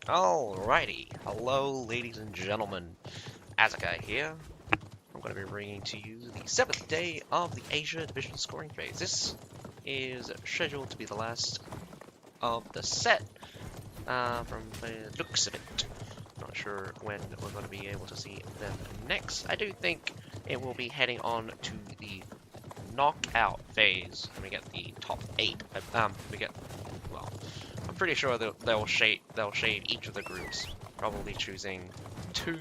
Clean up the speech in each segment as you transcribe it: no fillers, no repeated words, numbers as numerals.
Alrighty, hello ladies and gentlemen, Azakai here. I'm going to be bringing to you the 7th day of the Asia Division scoring phase. This is scheduled to be the last of the set, from the looks of it. Not sure when we're going to be able to see them next. I do think it will be heading on to the knockout phase, and we get the top 8. Well, I'm pretty sure they'll shade each of the groups, probably choosing two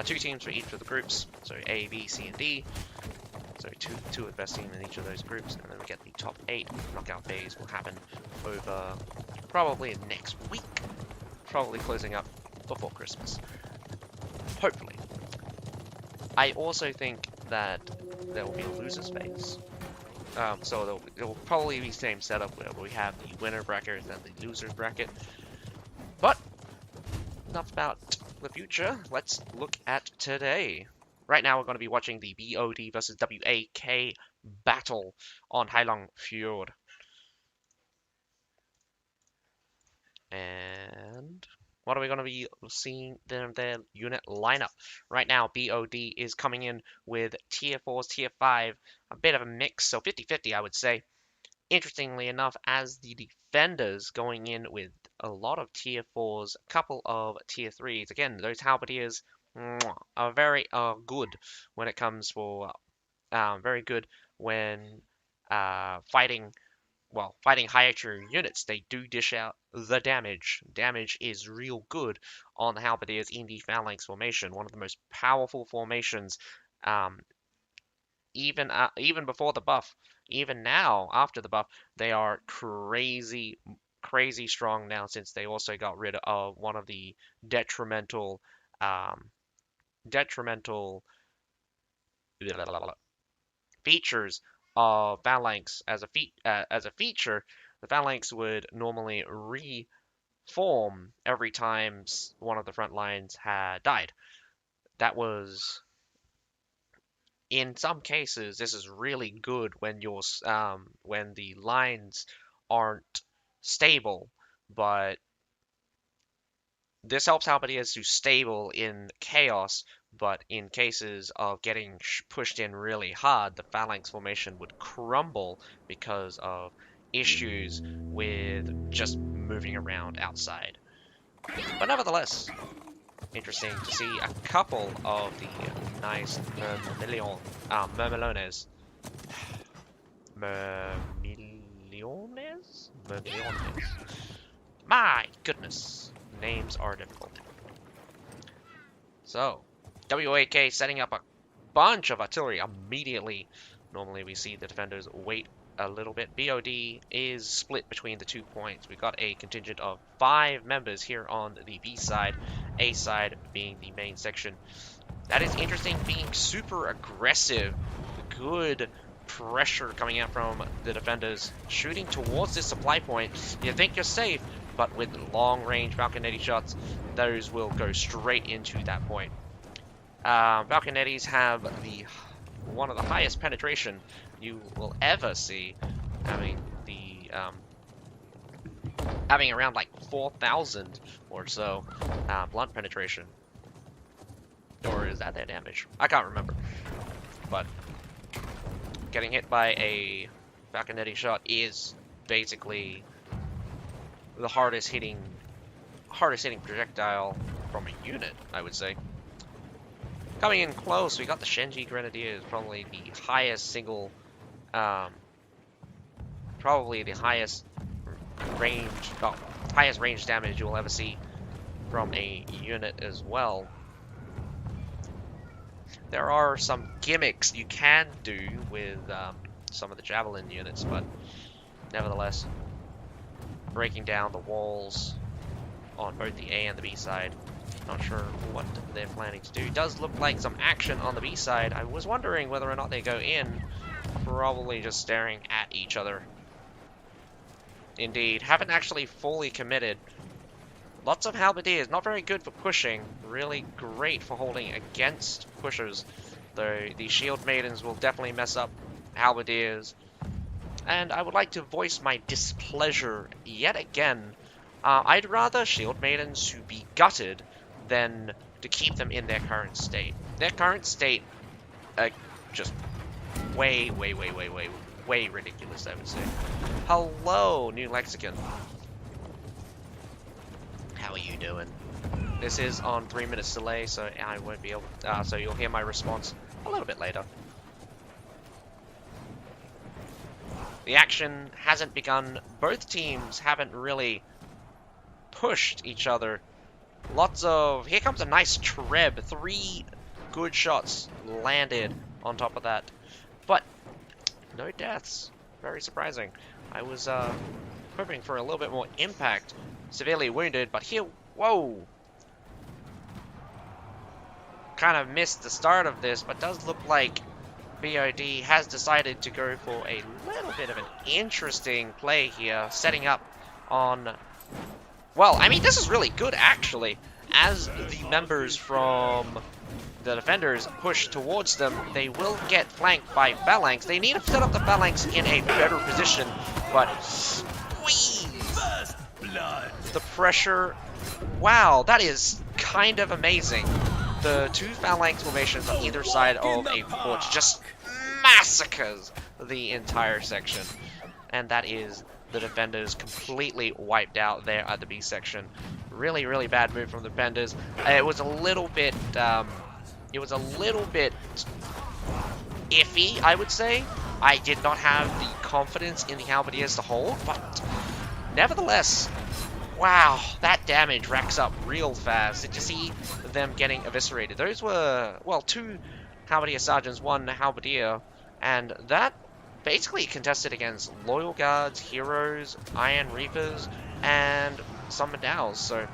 teams for each of the groups, so A, B, C, and D. So two of the best teams in each of those groups, and then we get the top 8. Knockout phase will happen over probably next week, probably closing up before Christmas, hopefully. I also think that there will be a losers phase. So it will probably be the same setup where we have the winner bracket and the losers bracket. But enough about the future. Let's look at today. Right now we're going to be watching the BOD versus WAK battle on Hailong Fjord. And what are we going to be seeing in their unit lineup? Right now, BOD is coming in with Tier 4s, Tier 5, a bit of a mix, so 50-50 I would say. Interestingly enough, as the defenders going in with a lot of Tier 4s, a couple of Tier 3s. Again, those halberdiers are very good when it comes for, very good when fighting higher tier units. They do dish out the damage. Damage is real good on the halberdiers in the phalanx formation, one of the most powerful formations, even before the buff. Even now, after the buff, they are crazy strong now, since they also got rid of one of the detrimental features of phalanx. As a feature, the phalanx would normally reform every time one of the front lines had died. That was, in some cases, this is really good when when the lines aren't stable, but this helps halberdiers to stable in chaos. But in cases of getting pushed in really hard, the phalanx formation would crumble because of issues with just moving around outside. But nevertheless, interesting to see a couple of the nice Murmelones. My goodness, names are difficult. So, WAK setting up a bunch of artillery immediately. Normally we see the defenders wait a little bit. BOD is split between the 2 points. We've got a contingent of 5 members here on the B side, A side being the main section. That is interesting, being super aggressive. Good pressure coming out from the defenders, shooting towards this supply point. You think you're safe, but with long-range Falconetti shots, those will go straight into that point. Falconettis have one of the highest penetration you will ever see, having around like 4,000 or so blunt penetration. Or is that their damage? I can't remember. But getting hit by a Falconetti shot is basically the hardest hitting projectile from a unit, I would say. Coming in close, we got the Shenji Grenadiers, probably the highest single, probably the highest range damage you will ever see from a unit as well. There are some gimmicks you can do with some of the Javelin units, but nevertheless, breaking down the walls on both the A and the B side. Not sure what they're planning to do. Does look like some action on the B side. I was wondering whether or not they go in. Probably just staring at each other. Indeed, haven't actually fully committed. Lots of halberdiers, not very good for pushing. Really great for holding against pushers. Though the shield maidens will definitely mess up halberdiers. and I would like to voice my displeasure yet again. I'd rather Shield Maidens to be gutted than to keep them in their current state. Their current state, just way ridiculous, I would say. Hello, New Lexicon. How are you doing? This is on 3 minutes delay, so I won't be able. So you'll hear my response a little bit later. The action hasn't begun. Both teams haven't really pushed each other. Lots of... Here comes a nice treb. 3 good shots landed on top of that. But no deaths. Very surprising. I was hoping for a little bit more impact. Severely wounded, but here... Whoa! Kind of missed the start of this, but does look like BOD has decided to go for a little bit of an interesting play here, setting up on... Well, I mean, this is really good, actually. As the members from the defenders push towards them, they will get flanked by phalanx. They need to set up the phalanx in a better position, but squeeze! The pressure... Wow, that is kind of amazing. The 2 phalanx formations on either side of a porch just massacres the entire section. And that is the defenders completely wiped out there at the B section. Really, really bad move from the defenders. It was a little bit, iffy, I would say. I did not have the confidence in the halberdiers to hold, but nevertheless, wow, that damage racks up real fast. Did you see them getting eviscerated? Those were, well, 2 halberdier sergeants, 1 halberdier, and that basically contested against Loyal Guards, Heroes, Iron Reapers, and some Medows. So,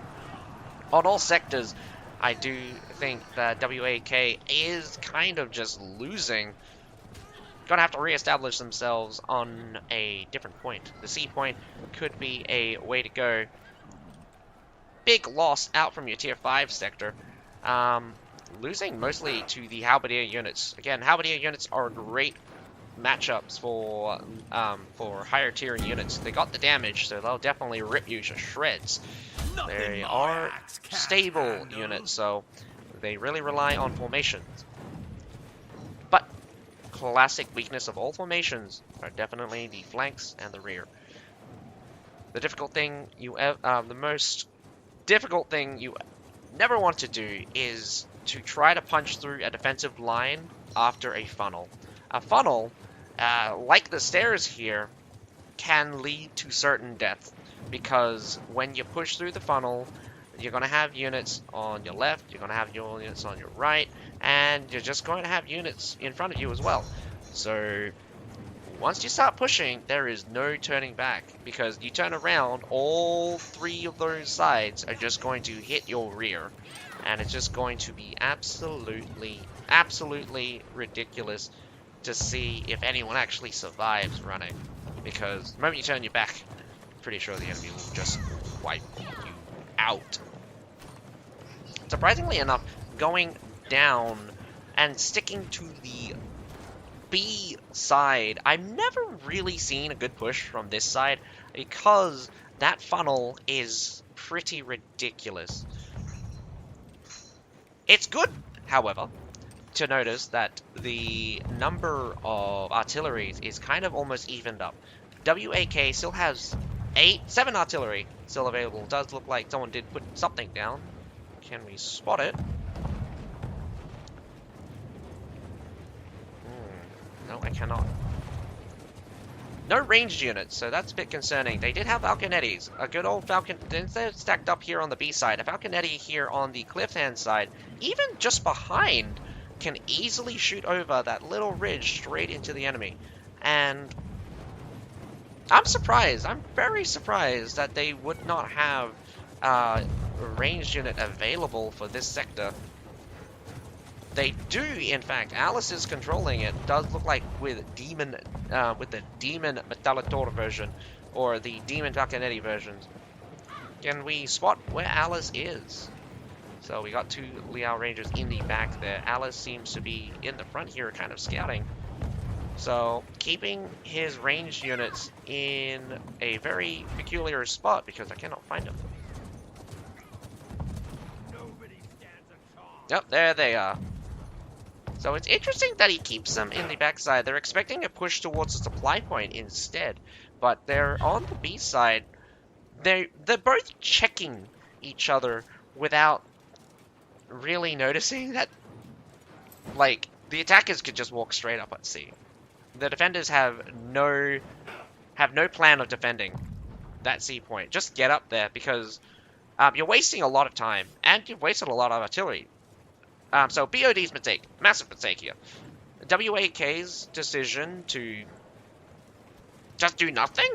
on all sectors, I do think that WAK is kind of just losing. Gonna have to reestablish themselves on a different point. The C point could be a way to go. Big loss out from your tier 5 sector. Losing mostly to the halberdier units. Again, halberdier units are great matchups for higher tier units. They got the damage, so they'll definitely rip you to shreds. They are stable units, so they really rely on formations. But classic weakness of all formations are definitely the flanks and the rear. The difficult thing the most difficult thing you never want to do is to try to punch through a defensive line after a funnel. A funnel, like the stairs here, can lead to certain death, because when you push through the funnel, you're going to have units on your left, you're going to have your units on your right, and you're just going to have units in front of you as well. So once you start pushing, there is no turning back, because you turn around, all 3 of those sides are just going to hit your rear, and it's just going to be absolutely ridiculous to see if anyone actually survives running, because the moment you turn your back, I'm pretty sure the enemy will just wipe you out. Surprisingly enough, going down and sticking to the B side, I've never really seen a good push from this side, because that funnel is pretty ridiculous. It's good, however, to notice that the number of artilleries is kind of almost evened up. WAK still has 7 artillery still available. It does look like someone did put something down. Can we spot it? No, I cannot. No ranged units, so that's a bit concerning. They did have Falconettis. A good old Falcon... They're stacked up here on the B side. A Falconetti here on the Cliffhand side, even just behind, can easily shoot over that little ridge straight into the enemy. And I'm surprised. I'm very surprised that they would not have a ranged unit available for this sector. They do, in fact. Alice is controlling it. Does look like with the Demon Metallitor version, or the Demon Falconetti versions. Can we spot where Alice is? So we got 2 Liao Rangers in the back there. Alice seems to be in the front here, kind of scouting. So, keeping his ranged units in a very peculiar spot because I cannot find them. Yep, there they are. So it's interesting that he keeps them in the backside. They're expecting a push towards the supply point instead, but they're on the B side. They're both checking each other without really noticing that, like, the attackers could just walk straight up at C. The defenders have no plan of defending that C point. Just get up there because you're wasting a lot of time and you've wasted a lot of artillery. So BOD's mistake, massive mistake here. WAK's decision to just do nothing?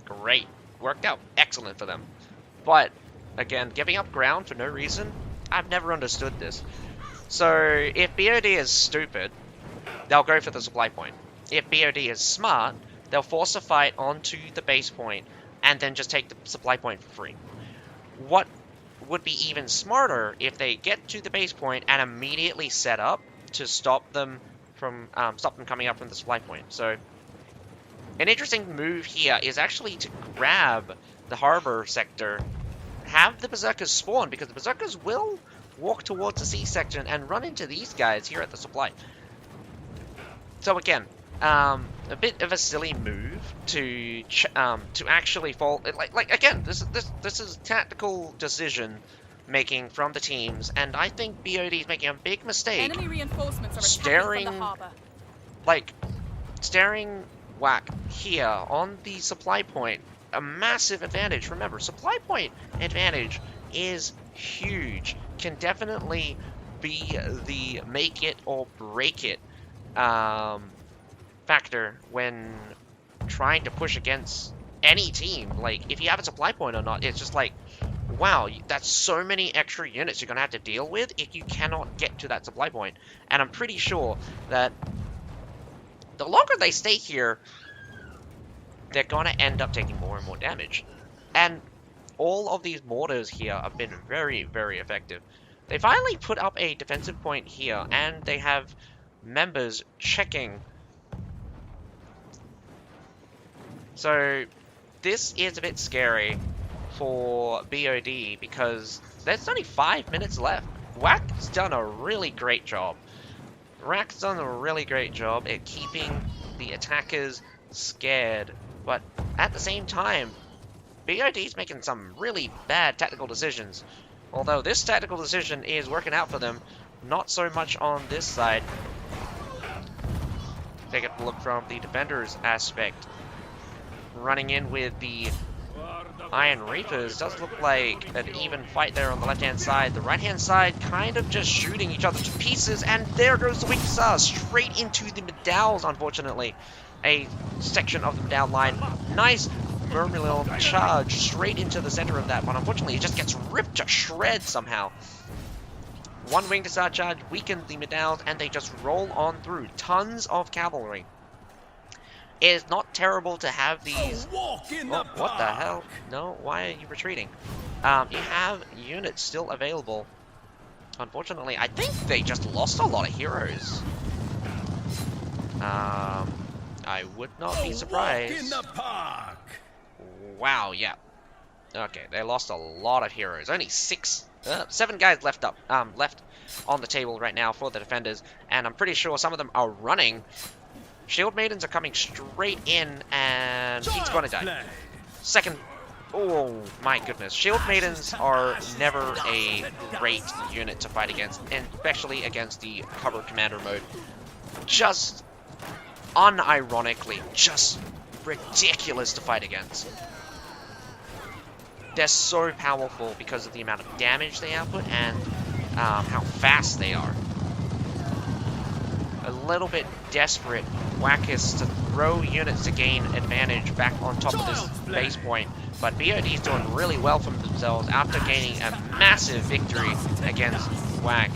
Great. Worked out excellent for them. But, again, giving up ground for no reason, I've never understood this. So, if BOD is stupid, they'll go for the supply point. If BOD is smart, they'll force a fight onto the base point and then just take the supply point for free. What would be even smarter if they get to the base point and immediately set up to stop them from coming up from the supply point. So an interesting move here is actually to grab the harbor sector, have the berserkers spawn, because the berserkers will walk towards the C section and run into these guys here at the supply. So again, a bit of a silly move to actually fall. Like again, this is tactical decision making from the teams, and I think BOD is making a big mistake. Enemy reinforcements are staring from the harbor. Staring whack here on the supply point. A massive advantage. Remember, supply point advantage is huge. Can definitely be the make it or break it factor when trying to push against any team. Like, if you have a supply point or not, it's just like, wow, that's so many extra units you're going to have to deal with if you cannot get to that supply point. And I'm pretty sure that the longer they stay here, they're going to end up taking more and more damage. And all of these mortars here have been very, very effective. They finally put up a defensive point here, and they have members checking. So this is a bit scary for BOD because there's only 5 minutes left. Whack's done a really great job. Rack's done a really great job at keeping the attackers scared, but at the same time, BOD's making some really bad tactical decisions. Although this tactical decision is working out for them, not so much on this side. Take a look from the defender's aspect. Running in with the Iron Reapers, does look like an even fight there on the left-hand side. The right-hand side kind of just shooting each other to pieces, and there goes the Weak Star straight into the Medalls, unfortunately. A section of the Medall line. Nice Myrmidon charge straight into the center of that, but unfortunately it just gets ripped to shreds somehow. One Winged Star charge weakened the Medalls, and they just roll on through. Tons of cavalry. It is not terrible to have these. What the hell? No, why are you retreating? You have units still available. Unfortunately, I think they just lost a lot of heroes. I would not be surprised. Wow, yeah. Okay, they lost a lot of heroes. Only 7 guys left on the table right now for the defenders, and I'm pretty sure some of them are running. Shield Maidens are coming straight in, and he's gonna die. Second. Oh my goodness. Shield Maidens are never a great unit to fight against, and especially against the cover commander mode. Just unironically, just ridiculous to fight against. They're so powerful because of the amount of damage they output and how fast they are. A little bit desperate Whackis to throw units to gain advantage back on top of this base point, but BOD's doing really well for themselves after gaining a massive victory against Whack.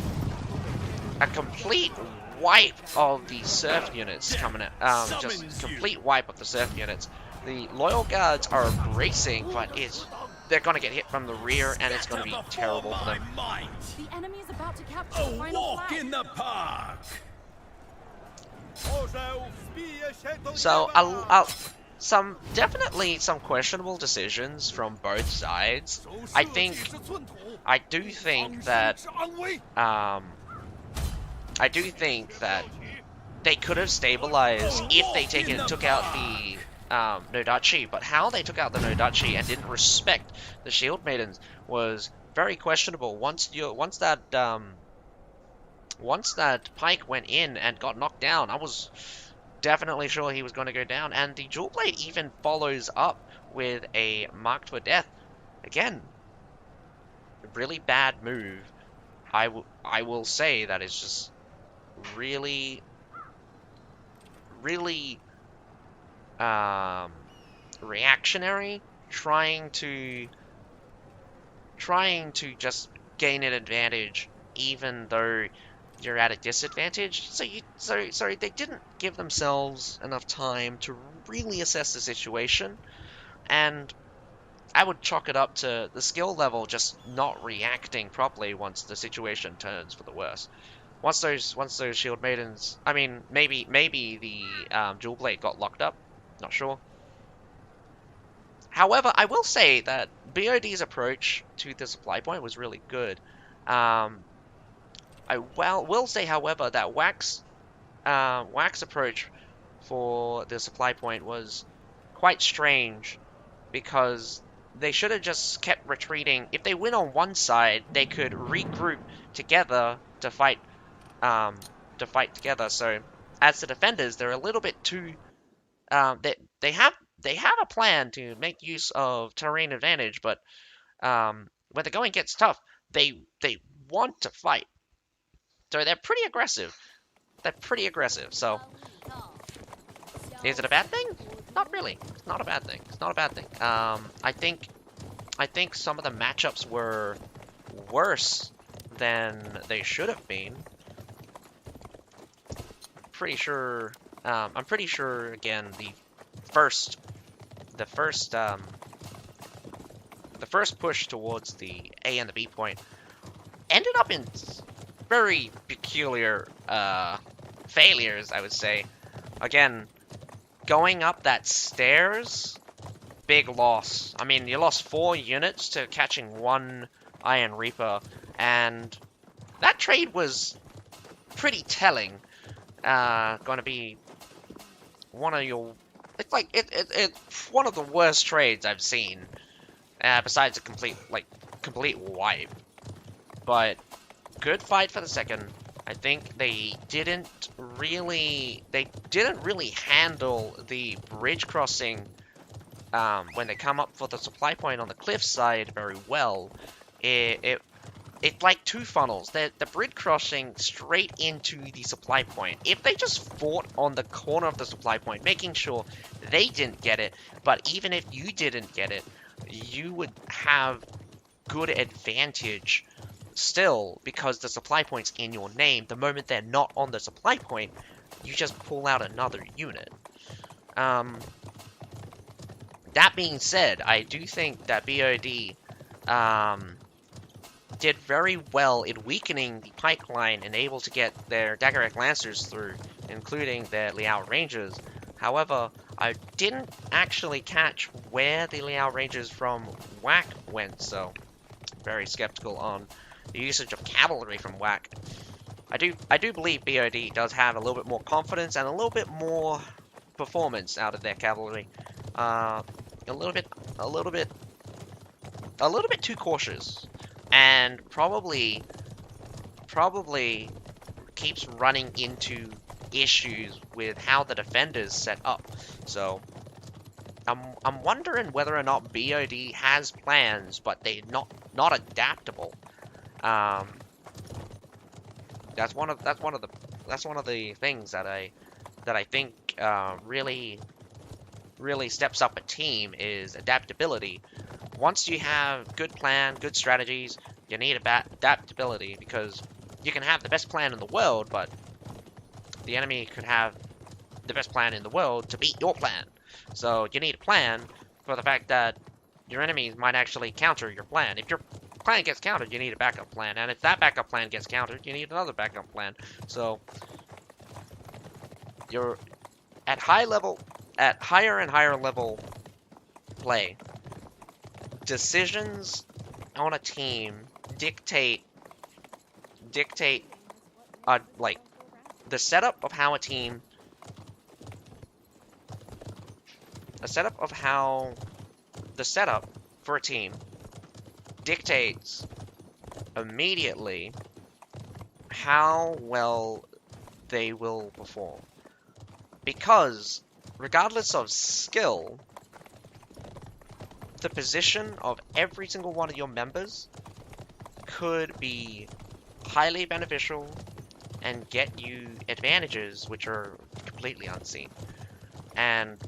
A complete wipe of the surf units coming out, just complete wipe of the surf units. The loyal guards are bracing, but they're going to get hit from the rear, and it's going to be terrible for them. The enemy is about to capture the final flag. In the park. So, definitely some questionable decisions from both sides. I do think that, they could have stabilized if they took out the Nodachi, but how they took out the Nodachi and didn't respect the Shield Maidens was very questionable. Once that Pike went in and got knocked down, I was definitely sure he was going to go down, and the Dual Blade even follows up with a Marked for Death. Again, really bad move. I will say that it's just really reactionary, trying to just gain an advantage even though you're at a disadvantage. So they didn't give themselves enough time to really assess the situation, and I would chalk it up to the skill level just not reacting properly once the situation turns for the worse. Once those Shield Maidens, I mean, maybe the Dual Blade got locked up, not sure. However, I will say that BOD's approach to the supply point was really good. I will say, however, that Wax approach for the supply point was quite strange, because they should have just kept retreating. If they win on one side, they could regroup together to fight together. So as the defenders, they're a little bit too they have a plan to make use of terrain advantage, but when the going gets tough, they want to fight. So they're pretty aggressive. So is it a bad thing? Not really. It's not a bad thing. I think some of the matchups were worse than they should have been. I'm pretty sure again the first push towards the A and the B point ended up in very peculiar failures, I would say. Again, going up that stairs, big loss. I mean, you lost 4 units to catching 1 Iron Reaper, and that trade was pretty telling. Going to be one of your... It's one of the worst trades I've seen, besides a complete wipe. But good fight for the second. I think they didn't really handle the bridge crossing when they come up for the supply point on the cliff side very well. It's like 2 funnels. The bridge crossing straight into the supply point. If they just fought on the corner of the supply point, making sure they didn't get it, but even if you didn't get it, you would have good advantage still, because the supply point's in your name. The moment they're not on the supply point, you just pull out another unit. That being said, I do think that BOD did very well in weakening the pike line and able to get their Daggerack Lancers through, including their Liao Rangers. However, I didn't actually catch where the Liao Rangers from WAC went, so very skeptical on the usage of cavalry from WAC. I do believe BOD does have a little bit more confidence and a little bit more performance out of their cavalry. A little bit too cautious, and probably keeps running into issues with how the defenders set up. So I'm wondering whether or not BOD has plans, but they're not adaptable. That's one of the things that I think really steps up a team is adaptability. Once you have good plan, good strategies, you need adaptability, because you can have the best plan in the world, but the enemy could have the best plan in the world to beat your plan. So you need a plan for the fact that your enemies might actually counter your plan. If your plan gets countered, you need a backup plan, and if that backup plan gets countered, you need another backup plan. So you're at higher and higher level play, decisions on a team dictate like the setup of how a team the setup for a team dictates immediately how well they will perform. Because regardless of skill, the position of every single one of your members could be highly beneficial and get you advantages which are completely unseen. And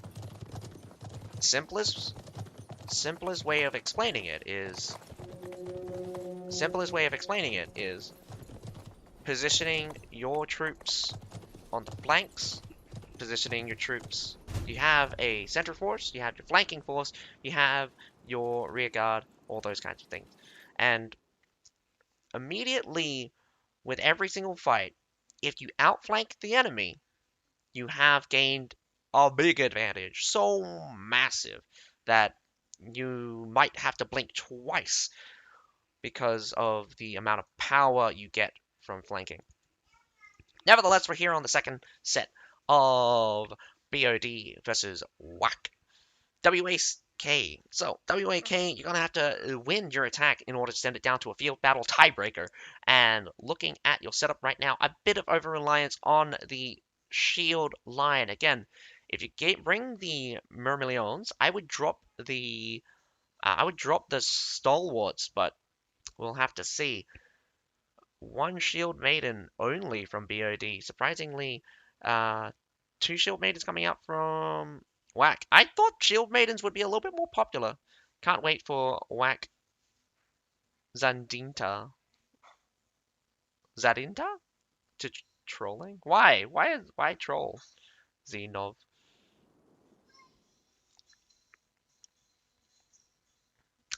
simplest way of explaining it is positioning your troops on the flanks, positioning your troops. You have a center force, you have your flanking force, you have your rear guard, all those kinds of things. And immediately with every single fight, if you outflank the enemy, you have gained a big advantage, so massive that you might have to blink twice because of the amount of power you get from flanking. Nevertheless, we're here on the second set of BOD versus WAC. WAK. So, WAK, you're going to have to win your attack in order to send it down to a field battle tiebreaker. And looking at your setup right now, a bit of over-reliance on the shield line. Again, if you bring the Myrmidons, I would drop the stalwarts, but we'll have to see. One shield maiden only from BOD. Surprisingly, 2 shield maidens coming out from WAC. I thought shield maidens would be a little bit more popular. Can't wait for WAC Zadinta to trolling. Why troll Zenov?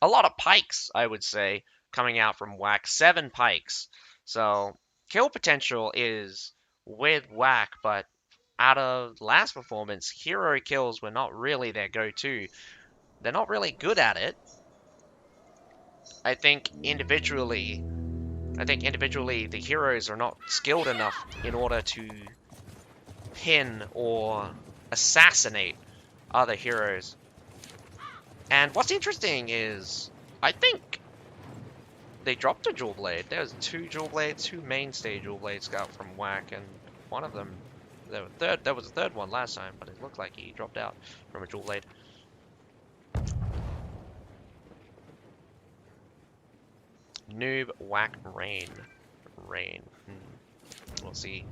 A lot of pikes, I would say, coming out from WAC. 7 pikes. So kill potential is with WAC, but out of last performance, hero kills were not really their go-to. They're not really good at it. I think individually the heroes are not skilled enough in order to pin or assassinate other heroes. And what's interesting is, I think they dropped a dual blade. There's 2 dual blades, 2 mainstay dual blades out from WAC, and one of them, there was a third one last time, but it looked like he dropped out from a dual blade. Noob WAC Rain. We'll see.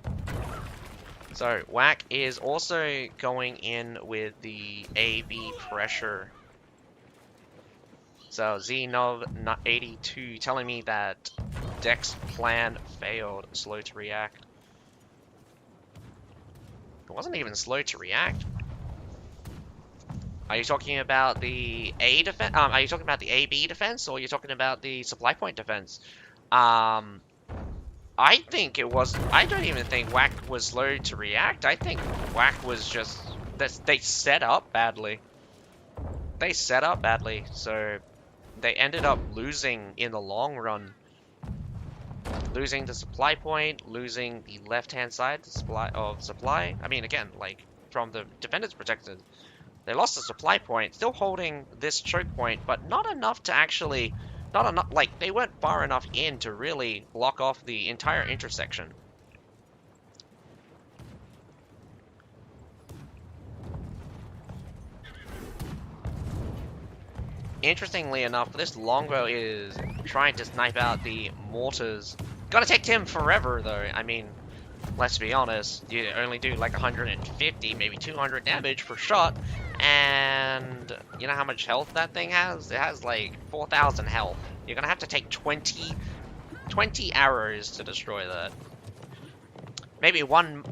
So WAC is also going in with the AB pressure. So Zenov82 telling me that Dex plan failed, slow to react. It wasn't even slow to react. Are you talking about the A defense? Are you talking about the AB defense, or are you talking about the supply point defense? I think it was. I don't even think WAC was slow to react. I think WAC was just they set up badly. They set up badly, so they ended up losing in the long run. Losing the supply point, losing the left-hand side supply. I mean, again, like from the defenders' protected. They lost the supply point, still holding this choke point, but not enough to actually, like, they weren't far enough in to really block off the entire intersection. Interestingly enough, this longbow is trying to snipe out the mortars. Gonna take him forever, though. I mean, let's be honest, you only do like 150, maybe 200 damage per shot. And you know how much health that thing has? It has like 4,000 health. You're gonna have to take 20 arrows to destroy that. Maybe one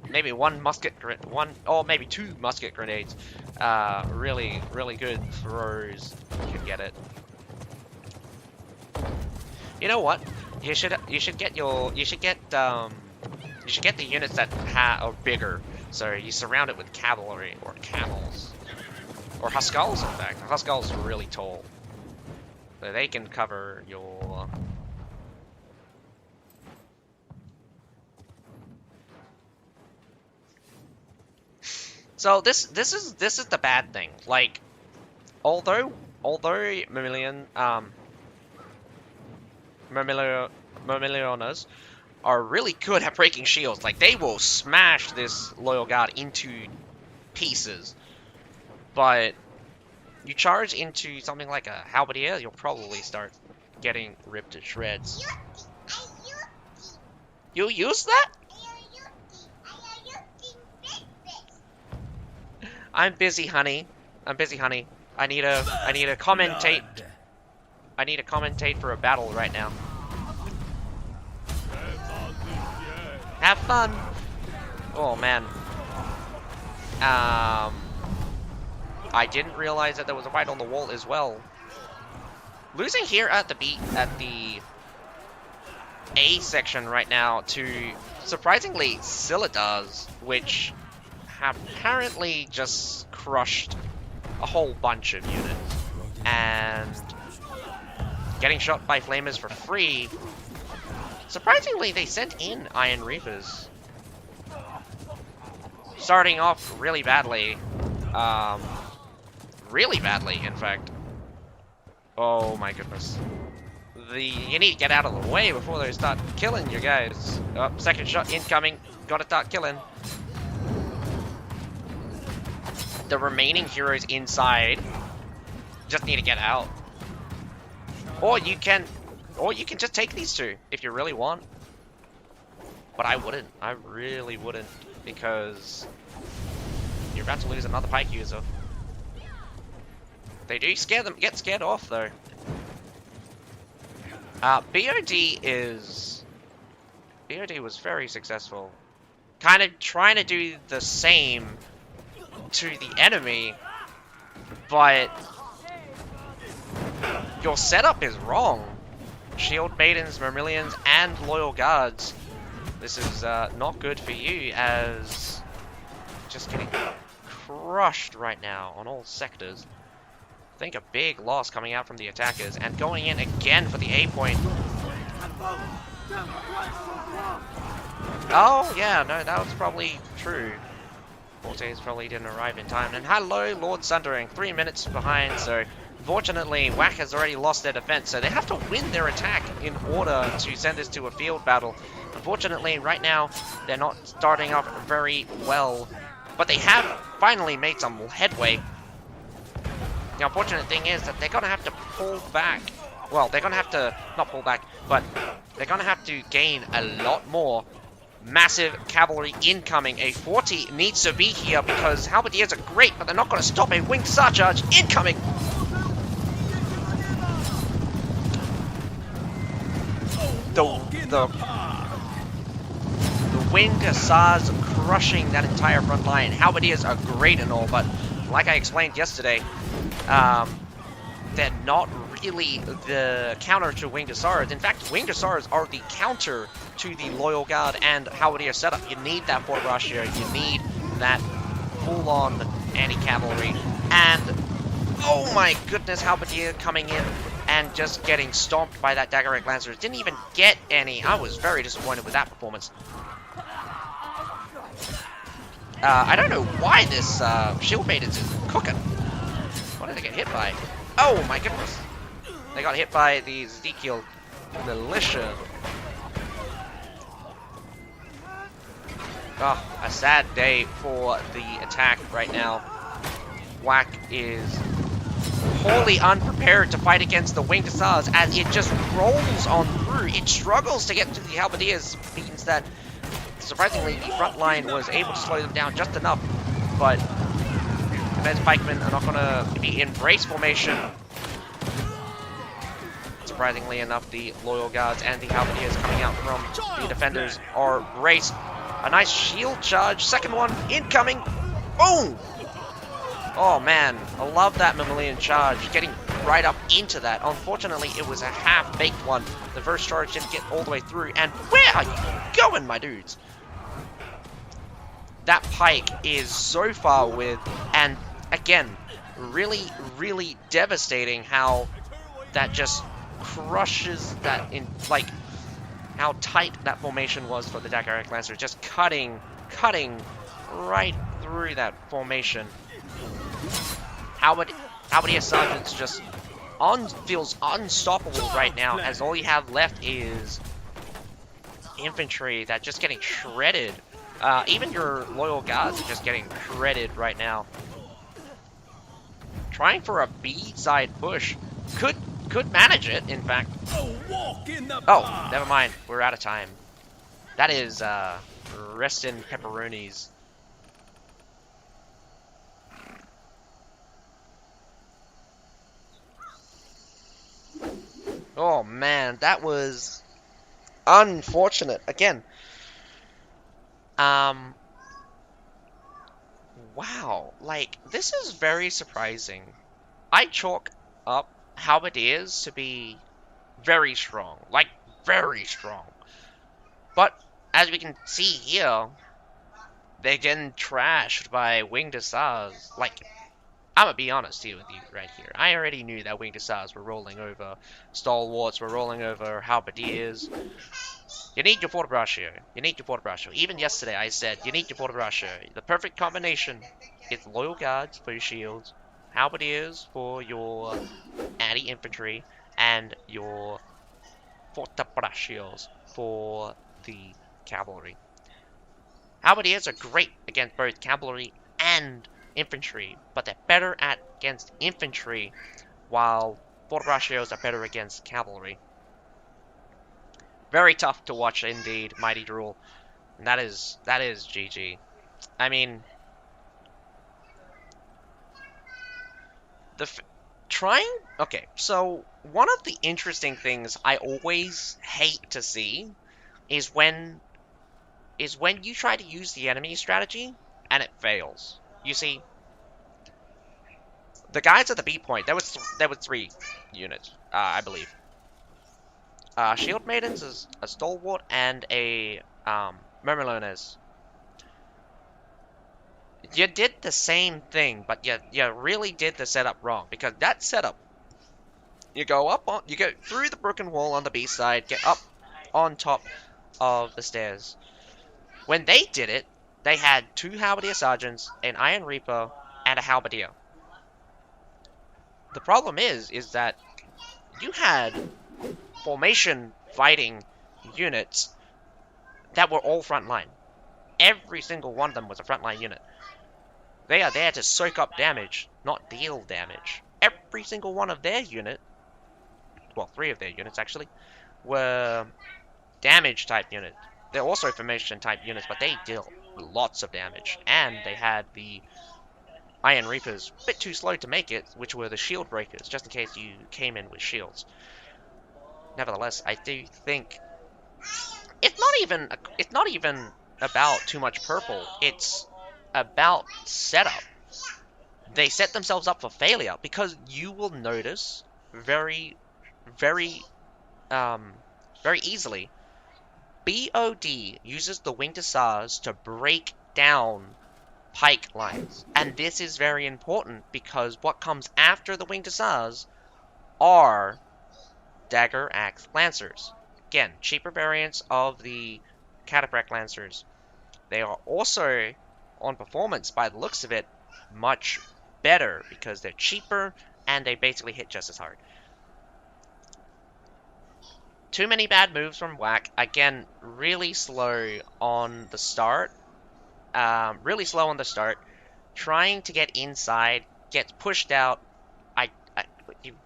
musket or maybe 2 musket grenades. Really good throws. You should get it. You know what? You should get the units that are bigger. So you surround it with cavalry, or camels. Or Huskals, in fact. Huskals are really tall. So they can cover your... So this is the bad thing. Like, although Myrmilioners are really good at breaking shields, like they will smash this Loyal Guard into pieces. But you charge into something like a halberdier, you'll probably start getting ripped to shreds. You use that? I'm busy, honey. I'm busy, honey. I need to commentate. I need to commentate for a battle right now. Have fun. Oh man. I didn't realize that there was a fight on the wall as well. Losing here at the A section right now to surprisingly Silidars, which have apparently just crushed a whole bunch of units, and getting shot by flamers for free. Surprisingly, they sent in Iron Reapers. Starting off really badly. Really badly, in fact. Oh my goodness. You need to get out of the way before they start killing you guys. Oh, second shot incoming. Gotta start killing. The remaining heroes inside just need to get out. Or you can just take these two if you really want. But I wouldn't. I really wouldn't, because you're about to lose another pike user. They do get scared off though. BOD was very successful. Kind of trying to do the same to the enemy, but your setup is wrong. Shield Maidens, Myrmilions, and Loyal Guards. This is not good for you, as just getting crushed right now on all sectors. I think a big loss coming out from the attackers, and going in again for the A point. Oh yeah, no, that was probably true. Fortes probably didn't arrive in time. And hello, Lord Sundering, 3 minutes behind, so fortunately WAC has already lost their defense, so they have to win their attack in order to send this to a field battle. Unfortunately, right now, they're not starting off very well, but they have finally made some headway. The unfortunate thing is that they're going to have to pull back. Well, they're going to have to, not pull back, but they're going to have to gain a lot more. Massive cavalry incoming. A 40 needs to be here because halberdiers are great, but they're not going to stop a winged surcharge incoming. The winged hussars crushing that entire front line. Halberdiers are great and all, but like I explained yesterday, they're not really the counter to winged hussars. In fact, winged hussars are the counter to the Loyal Guard and halberdier setup. You need that Fort Russia, you need that full-on anti-cavalry, and oh my goodness, halberdier coming in and just getting stomped by that Daggeric Lancers. Didn't even get any. I was very disappointed with that performance. I don't know why this Shield Maidens is cooking. What did they get hit by? Oh my goodness. They got hit by the Ezekiel Militia. Oh, a sad day for the attack right now. WAC is wholly unprepared to fight against the Winged Hussars as it just rolls on through. It struggles to get to the Halberdiers, means that surprisingly the front line was able to slow them down just enough, but defense pikemen are not going to be in brace formation. Surprisingly enough, the Loyal Guards and the Halberdiers coming out from the defenders are braced. A nice shield charge, second one incoming. Boom! Oh man, I love that Mammalian charge, getting right up into that. Unfortunately, it was a half-baked one. The first charge didn't get all the way through, and where are you going, my dudes? that pike is so far with, and again, really devastating how that just crushes that in, like, how tight that formation was for the Dagger Lancer, just cutting right through that formation. Halberdier Sergeant's just feels unstoppable right now, as all you have left is infantry that just getting shredded. Even your loyal guards are just getting shredded right now. Trying for a B side push. Could manage it, in fact. Oh, never mind. We're out of time. That is, rest in pepperonis. Oh, man. That was unfortunate. Again. Wow. Like, this is very surprising. I chalk up Halberdiers to be very strong. Like, very strong. But, as we can see here, they're getting trashed by Winged Hussars. Like, I'm gonna be honest here with you right here. I already knew that Winged Hussars were rolling over Stalwarts, were rolling over Halberdiers. You need your Fortebraccio. You need your Fortebraccio. Even yesterday I said, you need your Fortebraccio. The perfect combination is Loyal Guards for your shields, Halberdiers for your anti-infantry, and your Fortebraccios for the cavalry. Halberdiers are great against both cavalry and infantry, but they're better against infantry, while Fortebraccios are better against cavalry. Very tough to watch indeed, Mighty Drool. And that is GG. I mean, okay, so one of the interesting things I always hate to see is when you try to use the enemy strategy and it fails. You see, the guys at the B point, there was 3 units, I believe. Shield Maidens is a Stalwart and a Mermalones. You did the same thing, but you really did the setup wrong, because that setup, you go through the broken wall on the B side, get up on top of the stairs. When they did it, they had 2 Halberdier Sergeants, an Iron Reaper, and a Halberdier. The problem is that you had formation fighting units that were all frontline. Every single one of them was a frontline unit. They are there to soak up damage, not deal damage. Every single one of their unit, well, 3 of their units actually, were damage type units. They're also formation type units, but they deal lots of damage. And they had the Iron Reapers, a bit too slow to make it, which were the shield breakers, just in case you came in with shields. Nevertheless, I do think it's not even about too much purple. It's about setup. They set themselves up for failure, because you will notice very easily, BOD uses the Winged Hussars to break down pike lines. And this is very important, because what comes after the Winged Hussars are Dagger Axe Lancers. Again, cheaper variants of the Cataphract Lancers. They are also, on performance, by the looks of it, much better, because they're cheaper and they basically hit just as hard. Too many bad moves from Whack. Again, really slow on the start. Trying to get inside, gets pushed out.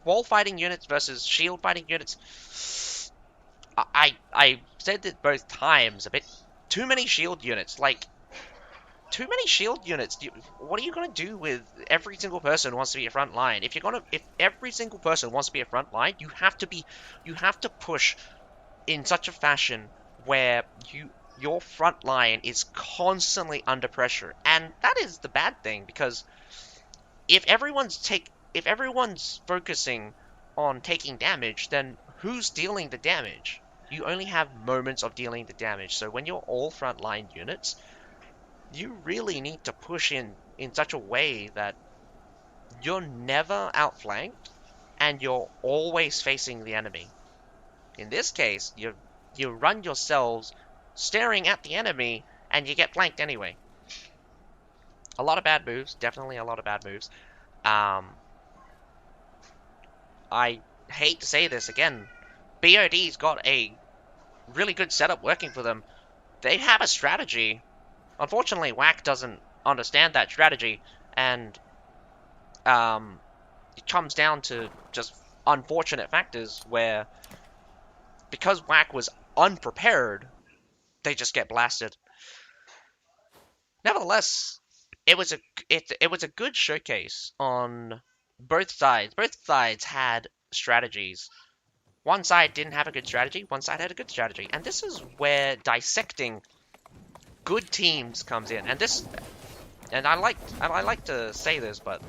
Wall fighting units versus shield fighting units. I said it both times. A bit too many shield units. Like, too many shield units. What are you gonna do with every single person who wants to be a front line? If every single person wants to be a front line, you have to push in such a fashion where your front line is constantly under pressure. And that is the bad thing, because if everyone's focusing on taking damage, then who's dealing the damage? You only have moments of dealing the damage. So when you're all frontline units, you really need to push in such a way that you're never outflanked and you're always facing the enemy. In this case, you run yourselves staring at the enemy and you get flanked anyway. A lot of bad moves, definitely a lot of bad moves. Um, I hate to say this again, BOD's got a really good setup working for them. They have a strategy. Unfortunately, WAC doesn't understand that strategy, and it comes down to just unfortunate factors where, because WAC was unprepared, they just get blasted. Nevertheless, it was a good showcase on both sides. Both sides had strategies. One side didn't have a good strategy, one side had a good strategy. And this is where dissecting good teams comes in. And I like to say this, but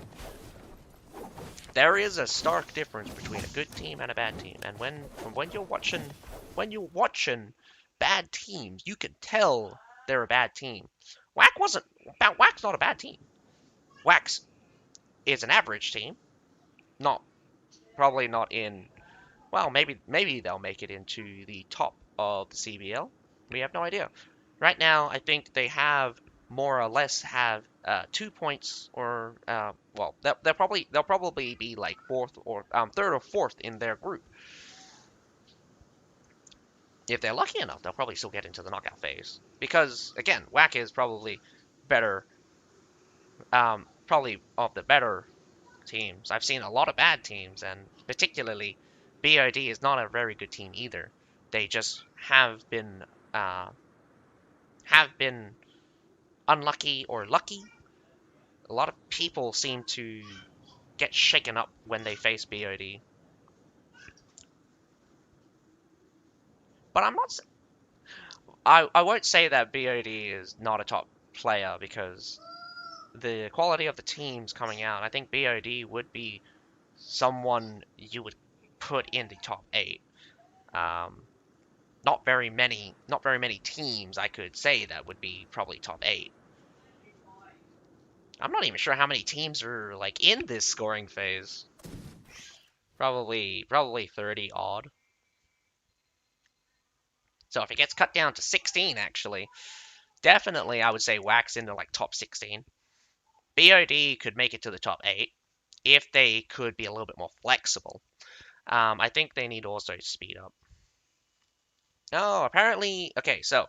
there is a stark difference between a good team and a bad team. And when you're watching bad teams, you can tell they're a bad team. WAC's not a bad team. WAC is an average team. Not Probably not in, well, maybe they'll make it into the top of the CBL. We have no idea. Right now, I think they have more or less have 2 points, or well, they'll probably be like fourth or third or fourth in their group. If they're lucky enough, they'll probably still get into the knockout phase because again, WAC is better, probably of the better teams. I've seen a lot of bad teams, and particularly BOD is not a very good team either. They just uh, have been unlucky or lucky. A lot of people seem to get shaken up when they face BOD. But I won't say that BOD is not a top player because the quality of the teams coming out, I think BOD would be someone you would put in the top 8. Um, not very many teams I could say that would be probably top 8. I'm not even sure how many teams are like in this scoring phase. Probably 30 odd. So if it gets cut down to 16, actually, definitely I would say WAC's into like top 16. BOD could make it to the top 8 if they could be a little bit more flexible. I think they need also to speed up. Oh, apparently, okay, so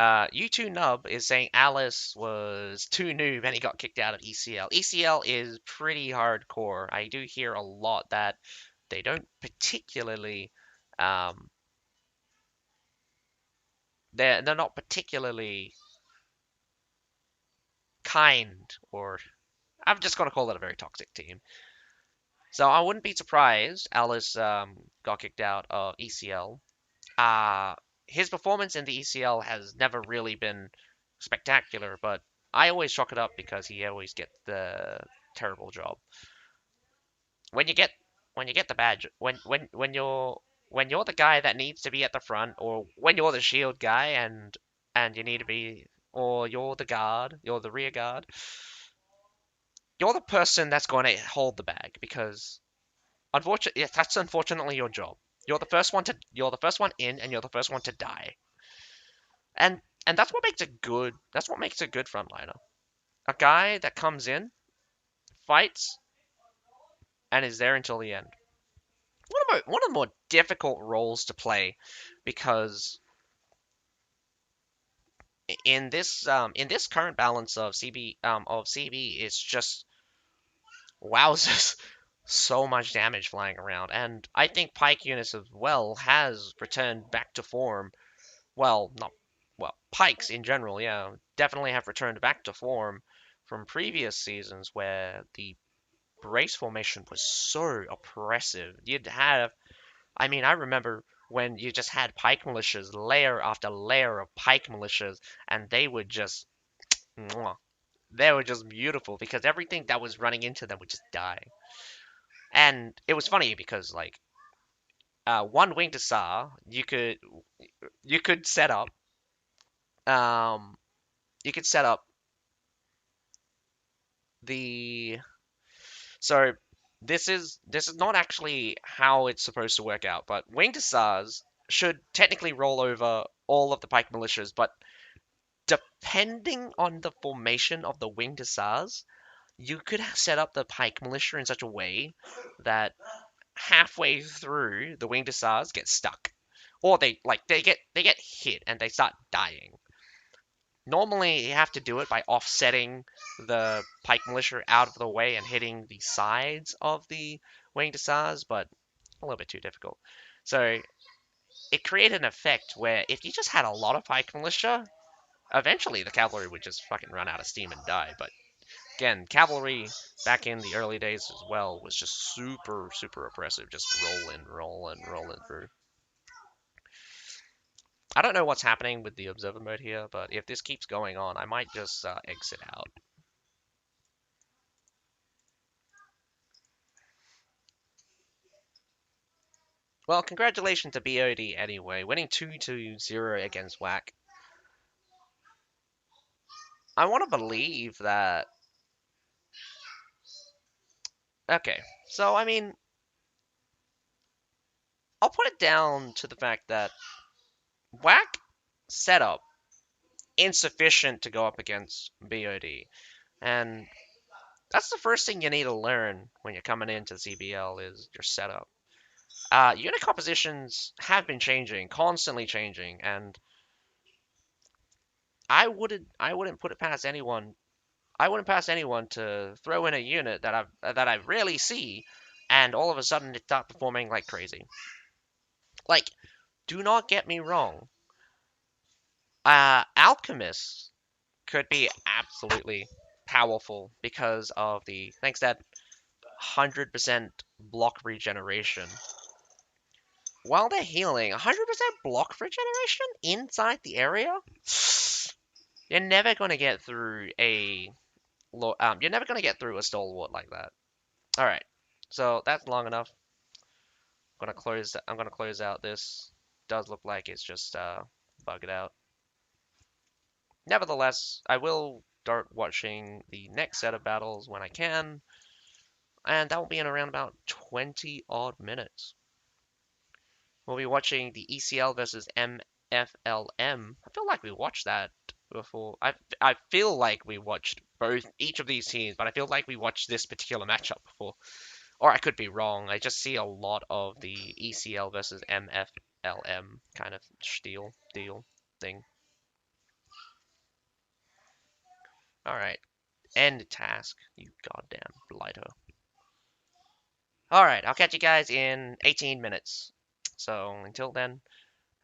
U2 Nub is saying Alice was too noob and he got kicked out of ECL. ECL is pretty hardcore. I do hear a lot that they don't particularly, um, they're not particularly kind, or I'm just gonna call it a very toxic team. So I wouldn't be surprised Alice got kicked out of ECL. Uh, his performance in the ECL has never really been spectacular, but I always chalk it up because he always gets the terrible job. When you get the badge, when you're the guy that needs to be at the front, or when you're the shield guy and you need to be, or you're the guard, you're the rear guard, you're the person that's going to hold the bag because unfortunately, yes, that's unfortunately your job. You're the first one in, and you're the first one to die. And that's what makes a good frontliner. A guy that comes in, fights, and is there until the end. One of the more difficult roles to play, because in this current balance of CB, it's just wowzers, so much damage flying around. And I think Pike Eunice as well has returned back to form. Well, not well, Pikes in general, yeah, definitely have returned back to form from previous seasons where the brace formation was so oppressive. I remember when you just had Pike militias, layer after layer of Pike militias, and mwah, they were just beautiful because everything that was running into them would just die. And it was funny because like one winged Asar, you could set up, um, you could set up the so this is not actually how it's supposed to work out, but winged hussars should technically roll over all of the pike militias, but depending on the formation of the winged hussars, you could set up the pike militia in such a way that halfway through the winged hussars get stuck, or they get hit and they start dying. Normally, you have to do it by offsetting the pike militia out of the way and hitting the sides of the winged hussars, but a little bit too difficult. So it created an effect where if you just had a lot of pike militia, eventually the cavalry would just fucking run out of steam and die. But again, cavalry back in the early days as well was just super, super oppressive, just rolling through. I don't know what's happening with the observer mode here, but if this keeps going on, I might just exit out. Well, congratulations to BOD anyway, winning 2-0 against WAC. I want to believe that. Okay, so I mean, I'll put it down to the fact that WAC setup insufficient to go up against BOD, and that's the first thing you need to learn when you're coming into CBL is your setup. Unit compositions have been changing, constantly changing, and I wouldn't put it past anyone. I wouldn't pass anyone to throw in a unit that I rarely see, and all of a sudden it start performing like crazy. Like, do not get me wrong. Alchemists could be absolutely powerful because of the thanks that 100% block regeneration. While they're healing, 100% block regeneration inside the area. You're never gonna get through you're never gonna get through a stalwart like that. All right, so that's long enough. I'm gonna close out this. Does look like it's just bugged out. Nevertheless, I will start watching the next set of battles when I can, and that will be in around about 20 odd minutes. We'll be watching the ECL versus MFLM. I feel like we watched that before. I feel like we watched each of these teams, but I feel like we watched this particular matchup before. Or I could be wrong. I just see a lot of the ECL versus MFLM kind of deal thing. All right, end task. You goddamn blighter. All right, I'll catch you guys in 18 minutes. So until then,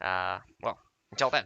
well, until then.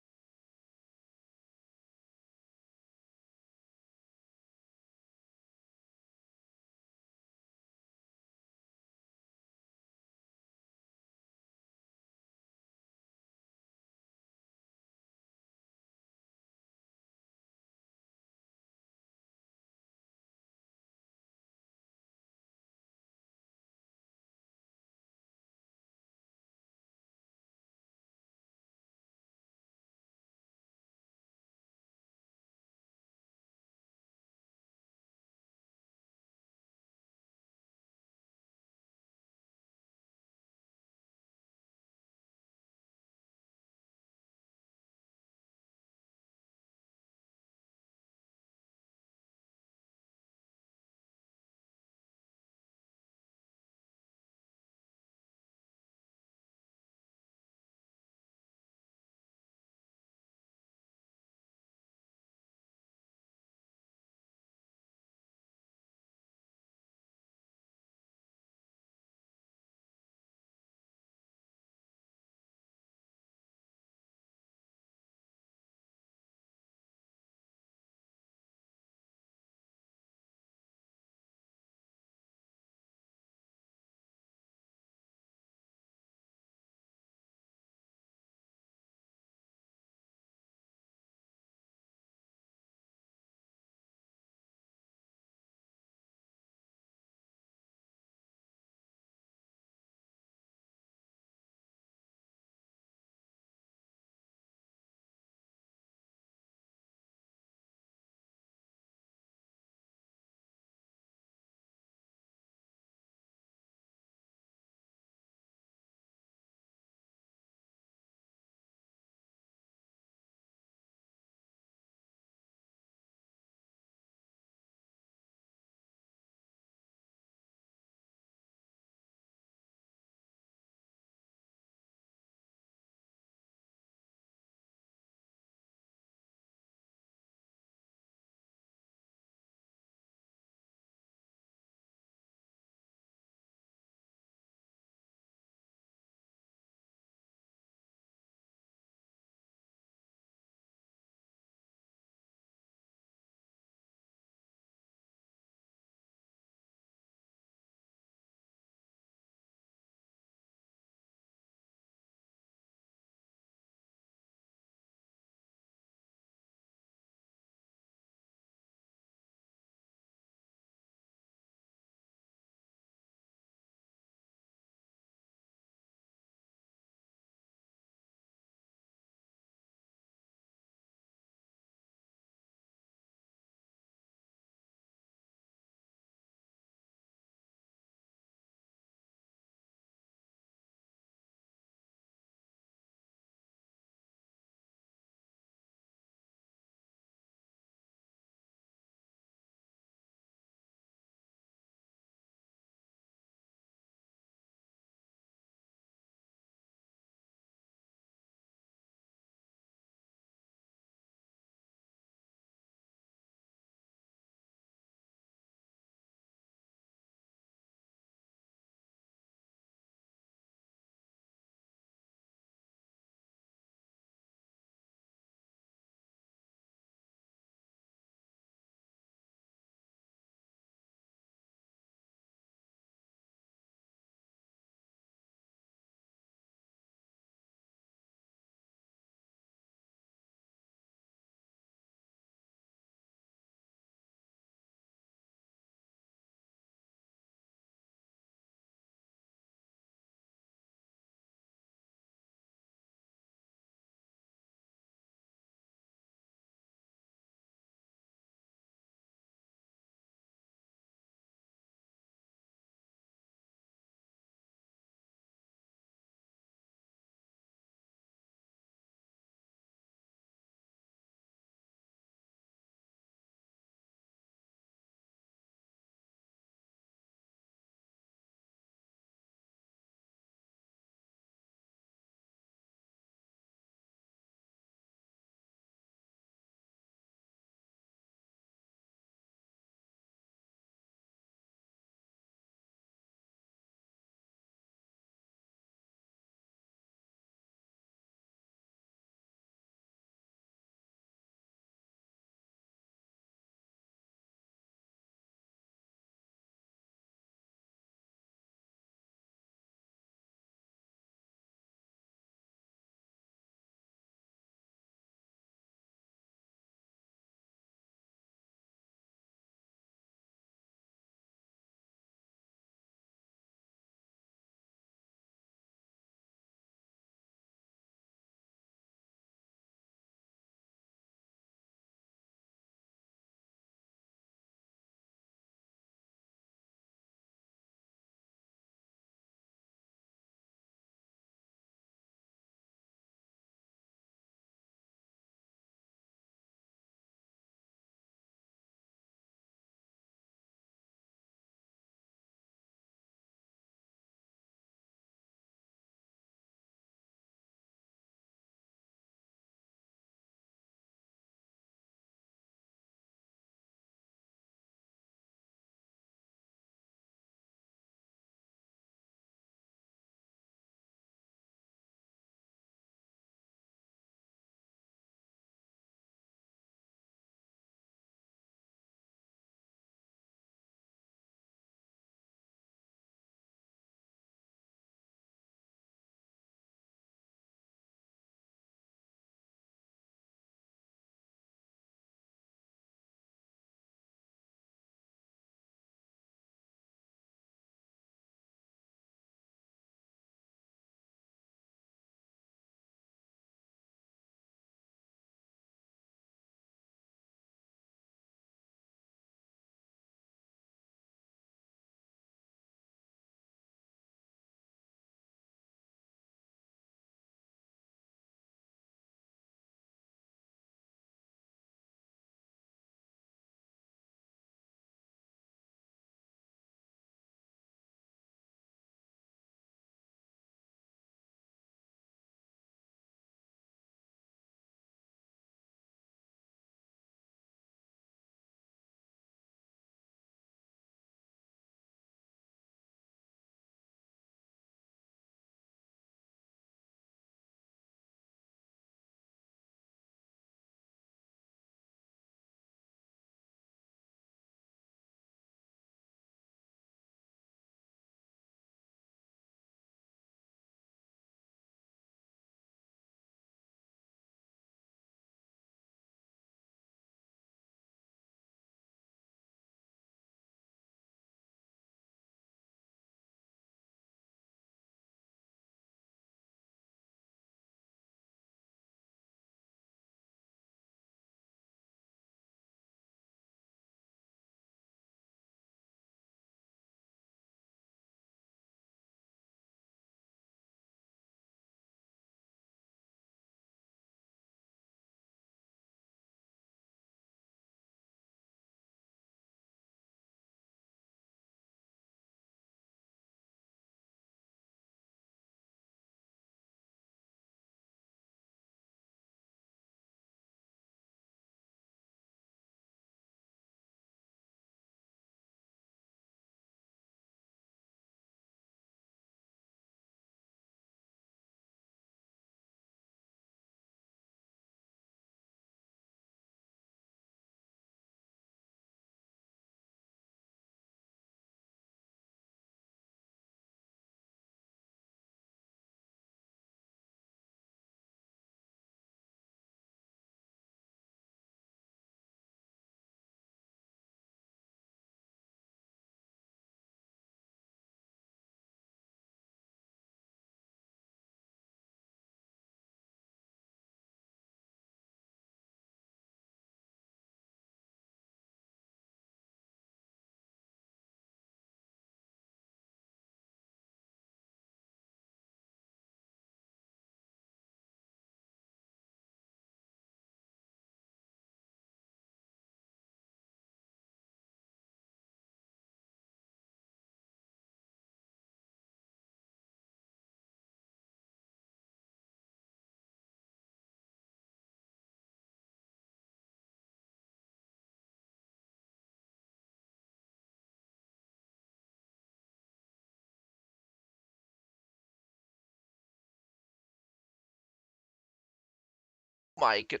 my god.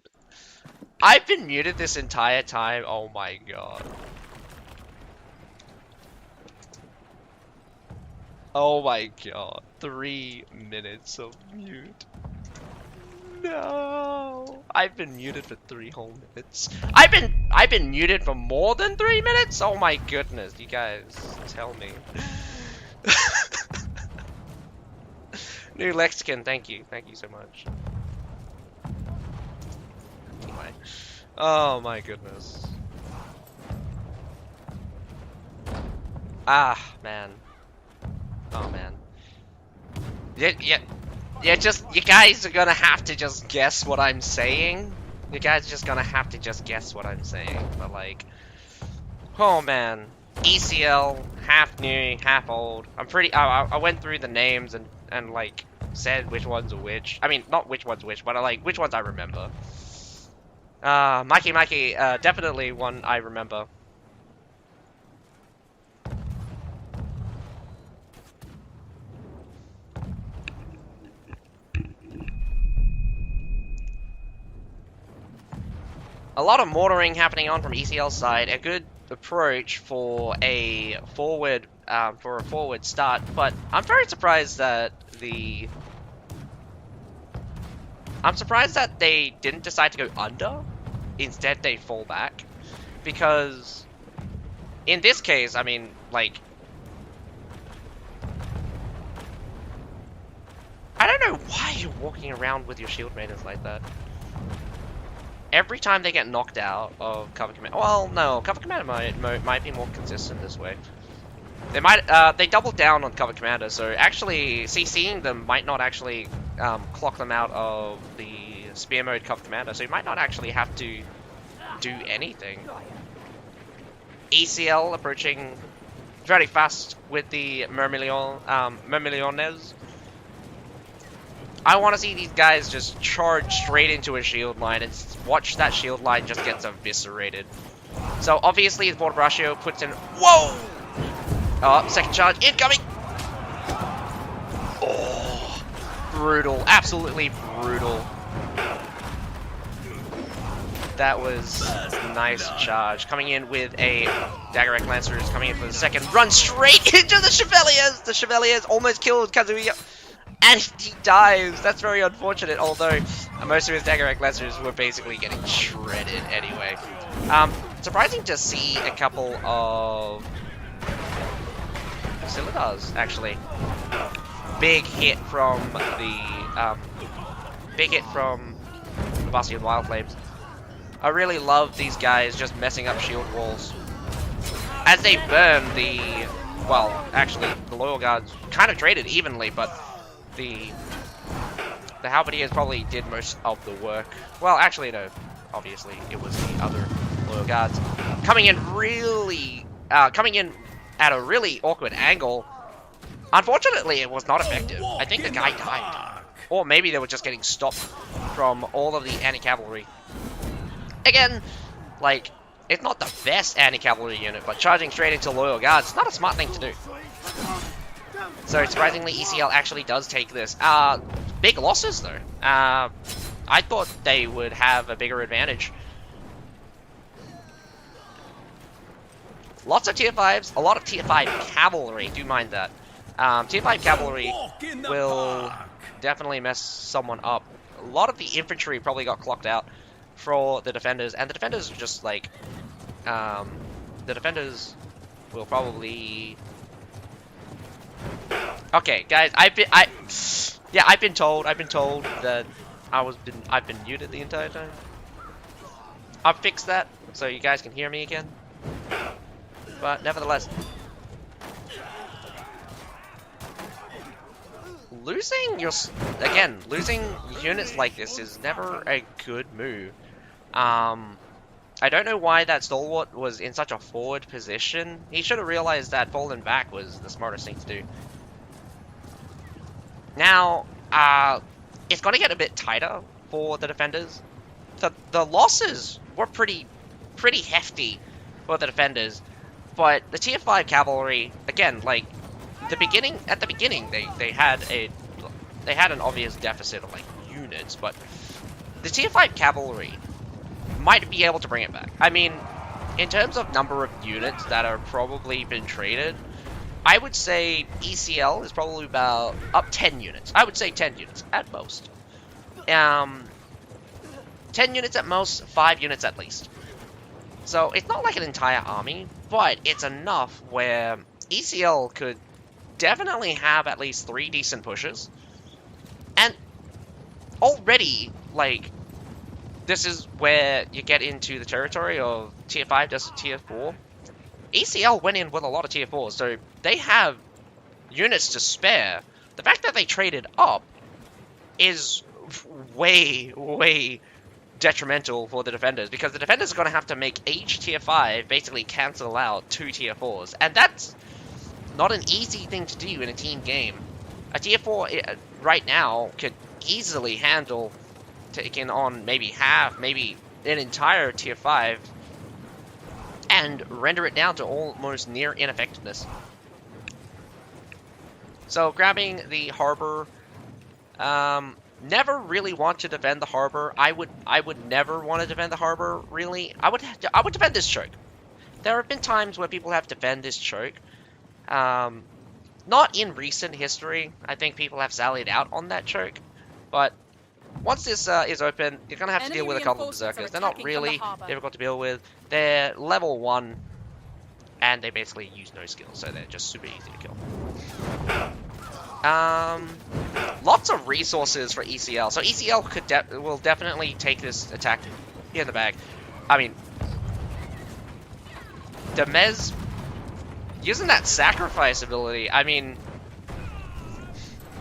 I've been muted this entire time. Oh my god. Oh my god. 3 minutes of mute. No. I've been muted for 3 whole minutes. I've been muted for more than 3 minutes? Oh my goodness. You guys tell me. New lexicon, thank you. Thank you so much. Anyway. Oh my goodness. Ah, man. Oh man. Yeah, just, you guys are gonna have to just guess what I'm saying. You guys are just gonna have to just guess what I'm saying. But like, oh man. ECL, half new, half old. I went through the names and like, said which ones are which. I mean, not which one's which, but like, which ones I remember. Mikey, definitely one I remember. A lot of mortaring happening on from ECL's side. A good approach for a forward start, but I'm very surprised that they didn't decide to go under. Instead, they fall back, because in this case, I mean, like, I don't know why you're walking around with your shield maidens like that. Every time they get knocked out of cover command, well, no, cover commander might be more consistent this way. They doubled down on cover commander, so actually CCing them might not actually clock them out of the spear mode cover commander, so you might not actually have to do anything. ECL approaching very fast with the Mermilliones. I want to see these guys just charge straight into a shield line and watch that shield line just gets eviscerated. So obviously the Border Braccio puts in, whoa! Oh, second charge incoming! Oh, brutal, absolutely brutal. That was a nice charge. Coming in with a Daggerect Lancers, coming in for the second, run straight into the Chevaliers! The Chevaliers almost killed Kazuya. And he dies. That's very unfortunate, although most of his Daggerect Lancers were basically getting shredded anyway. Surprising to see a couple of Scimitars, actually. Big hit from the Bastion Wild Flames. I really love these guys just messing up shield walls. As they burn well, actually, the Loyal Guards kind of traded evenly, but the Halberdiers probably did most of the work. Well, actually, no. Obviously, it was the other Loyal Guards coming in at a really awkward angle. Unfortunately, it was not effective. I think the guy died, or maybe they were just getting stopped from all of the anti-cavalry. Again, like, it's not the best anti-cavalry unit, but charging straight into Loyal Guards is not a smart thing to do. So surprisingly, ECL actually does take this. Big losses though. I thought they would have a bigger advantage. Lots of tier 5s, a lot of tier 5 cavalry, do mind that. Tier 5 cavalry will definitely mess someone up. A lot of the infantry probably got clocked out for the defenders, and the defenders are just like, the defenders will probably... Okay, guys, I've been told that I've been muted the entire time. I've fixed that so you guys can hear me again. But nevertheless, losing units like this is never a good move. I don't know why that Stalwart was in such a forward position. He should have realized that falling back was the smartest thing to do. Now, it's going to get a bit tighter for the defenders. The losses were pretty hefty for the defenders, but the tier 5 cavalry, again, like at the beginning, they had an obvious deficit of like units, but the tier 5 cavalry might be able to bring it back. I mean, in terms of number of units that are probably been traded, I would say ECL is probably about up 10 units. I would say 10 units at most. 10 units at most, 5 units at least. So it's not like an entire army, but it's enough where ECL could definitely have at least 3 decent pushes. And already, like, this is where you get into the territory of tier 5 versus tier 4. ECL went in with a lot of tier 4s, so they have units to spare. The fact that they traded up is way, way detrimental for the defenders, because the defenders are going to have to make each tier 5 basically cancel out 2 tier 4s, and that's not an easy thing to do in a team game. A tier 4 right now could easily handle taking on maybe half, maybe an entire tier 5, and render it down to almost near ineffectiveness. So grabbing the harbor, never really want to defend the harbor. I would never want to defend the harbor, really. I would defend this choke. There have been times where people have defended this choke. Not in recent history. I think people have sallied out on that choke, but once this is open, you're going to have to deal with a couple of berserkers. They're not really difficult to deal with. They're level 1, and they basically use no skills, so they're just super easy to kill. Lots of resources for ECL. So ECL will definitely take this attack in the bag. I mean, Demez using that sacrifice ability. I mean,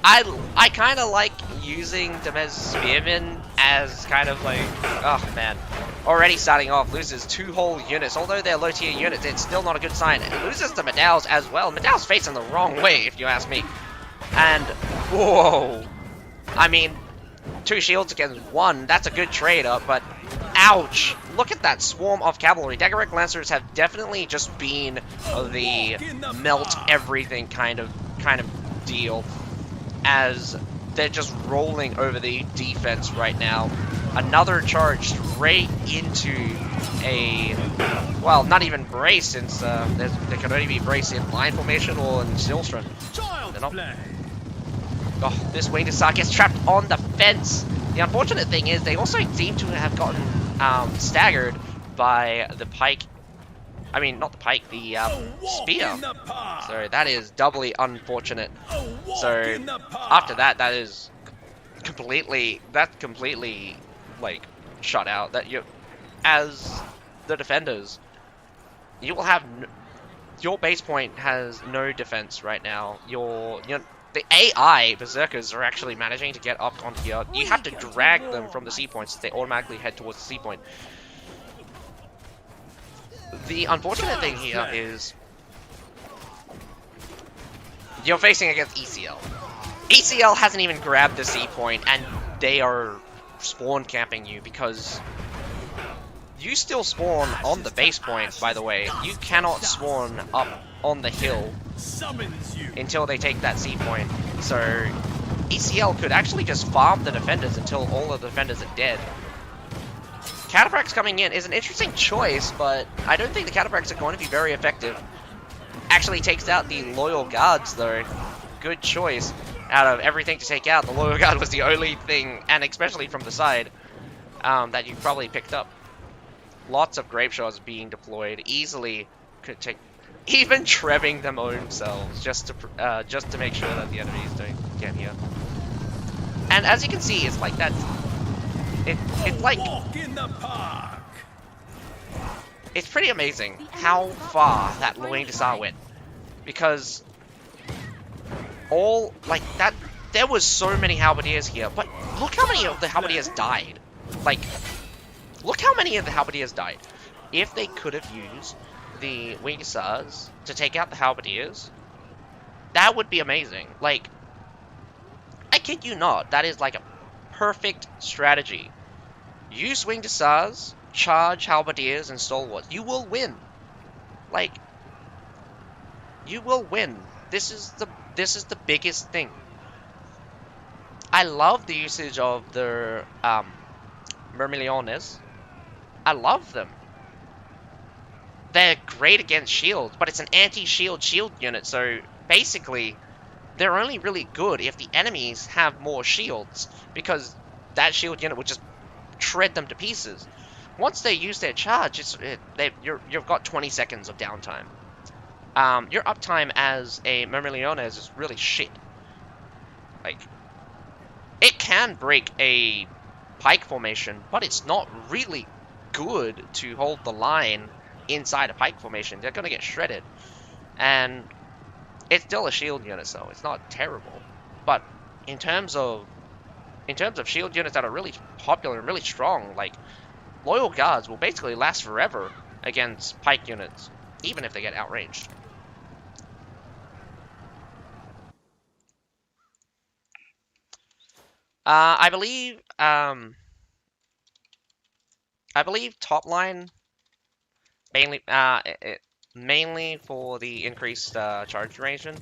I kind of like using Demez Spearman as kind of like, oh man, already starting off, loses 2 whole units. Although they're low tier units, it's still not a good sign. It loses to Medal's as well. Medal's facing the wrong way, if you ask me. And, whoa, I mean, 2 shields against 1, that's a good trade up, but ouch, look at that swarm of cavalry. Daggeric Lancers have definitely just been the melt everything kind of deal, as they're just rolling over the defense right now. Another charge straight into a, well, not even brace, since there can only be brace in line formation or in Stillstrand. Oh, this Winged Hussar gets trapped on the fence. The unfortunate thing is they also seem to have gotten staggered by the pike. I mean, not the pike, the spear. So that is doubly unfortunate. So after that, that is completely, like, shut out. That you, as the defenders, you will have your base point has no defense right now. The AI berserkers are actually managing to get up onto here. You have to drag them from the C points so they automatically head towards the C point. The unfortunate thing here is you're facing against ECL. ECL hasn't even grabbed the C point, and they are spawn camping you because you still spawn on the base point, by the way. You cannot spawn up on the hill until they take that C point. So ECL could actually just farm the defenders until all of the defenders are dead. Cataphracts coming in is an interesting choice, but I don't think the Cataphracts are going to be very effective. Actually takes out the Loyal Guards, though. Good choice. Out of everything to take out, the Loyal Guard was the only thing, and especially from the side, that you probably picked up. Lots of Grape Shots being deployed. Easily could take, even trebbing them themselves, just to make sure that the enemies don't get here. And as you can see, it's like that. It's like, it's pretty amazing how far that Winged Hussar went, because all like that, there was so many halberdiers here, but look how many of the halberdiers died. Like, look how many of the halberdiers died. If they could have used the Winged Hussars to take out the halberdiers, that would be amazing. Like, I kid you not, that is like a perfect strategy. Use Winged Hussars, charge halberdiers and stalwarts. You will win. Like, you will win. This is the biggest thing. I love the usage of the Myrmillones. I love them. They're great against shields, but it's an anti-shield shield unit, so basically they're only really good if the enemies have more shields, because that shield unit will just shred them to pieces. Once they use their charge, you've got 20 seconds of downtime. Your uptime as a Myrmillones is really shit. Like, it can break a pike formation, but it's not really good to hold the line inside a pike formation. They're gonna get shredded, and it's still a shield unit, so it's not terrible. But in terms of shield units that are really popular and really strong, like loyal guards will basically last forever against pike units, even if they get outranged. I believe top line mainly mainly for the increased charge duration.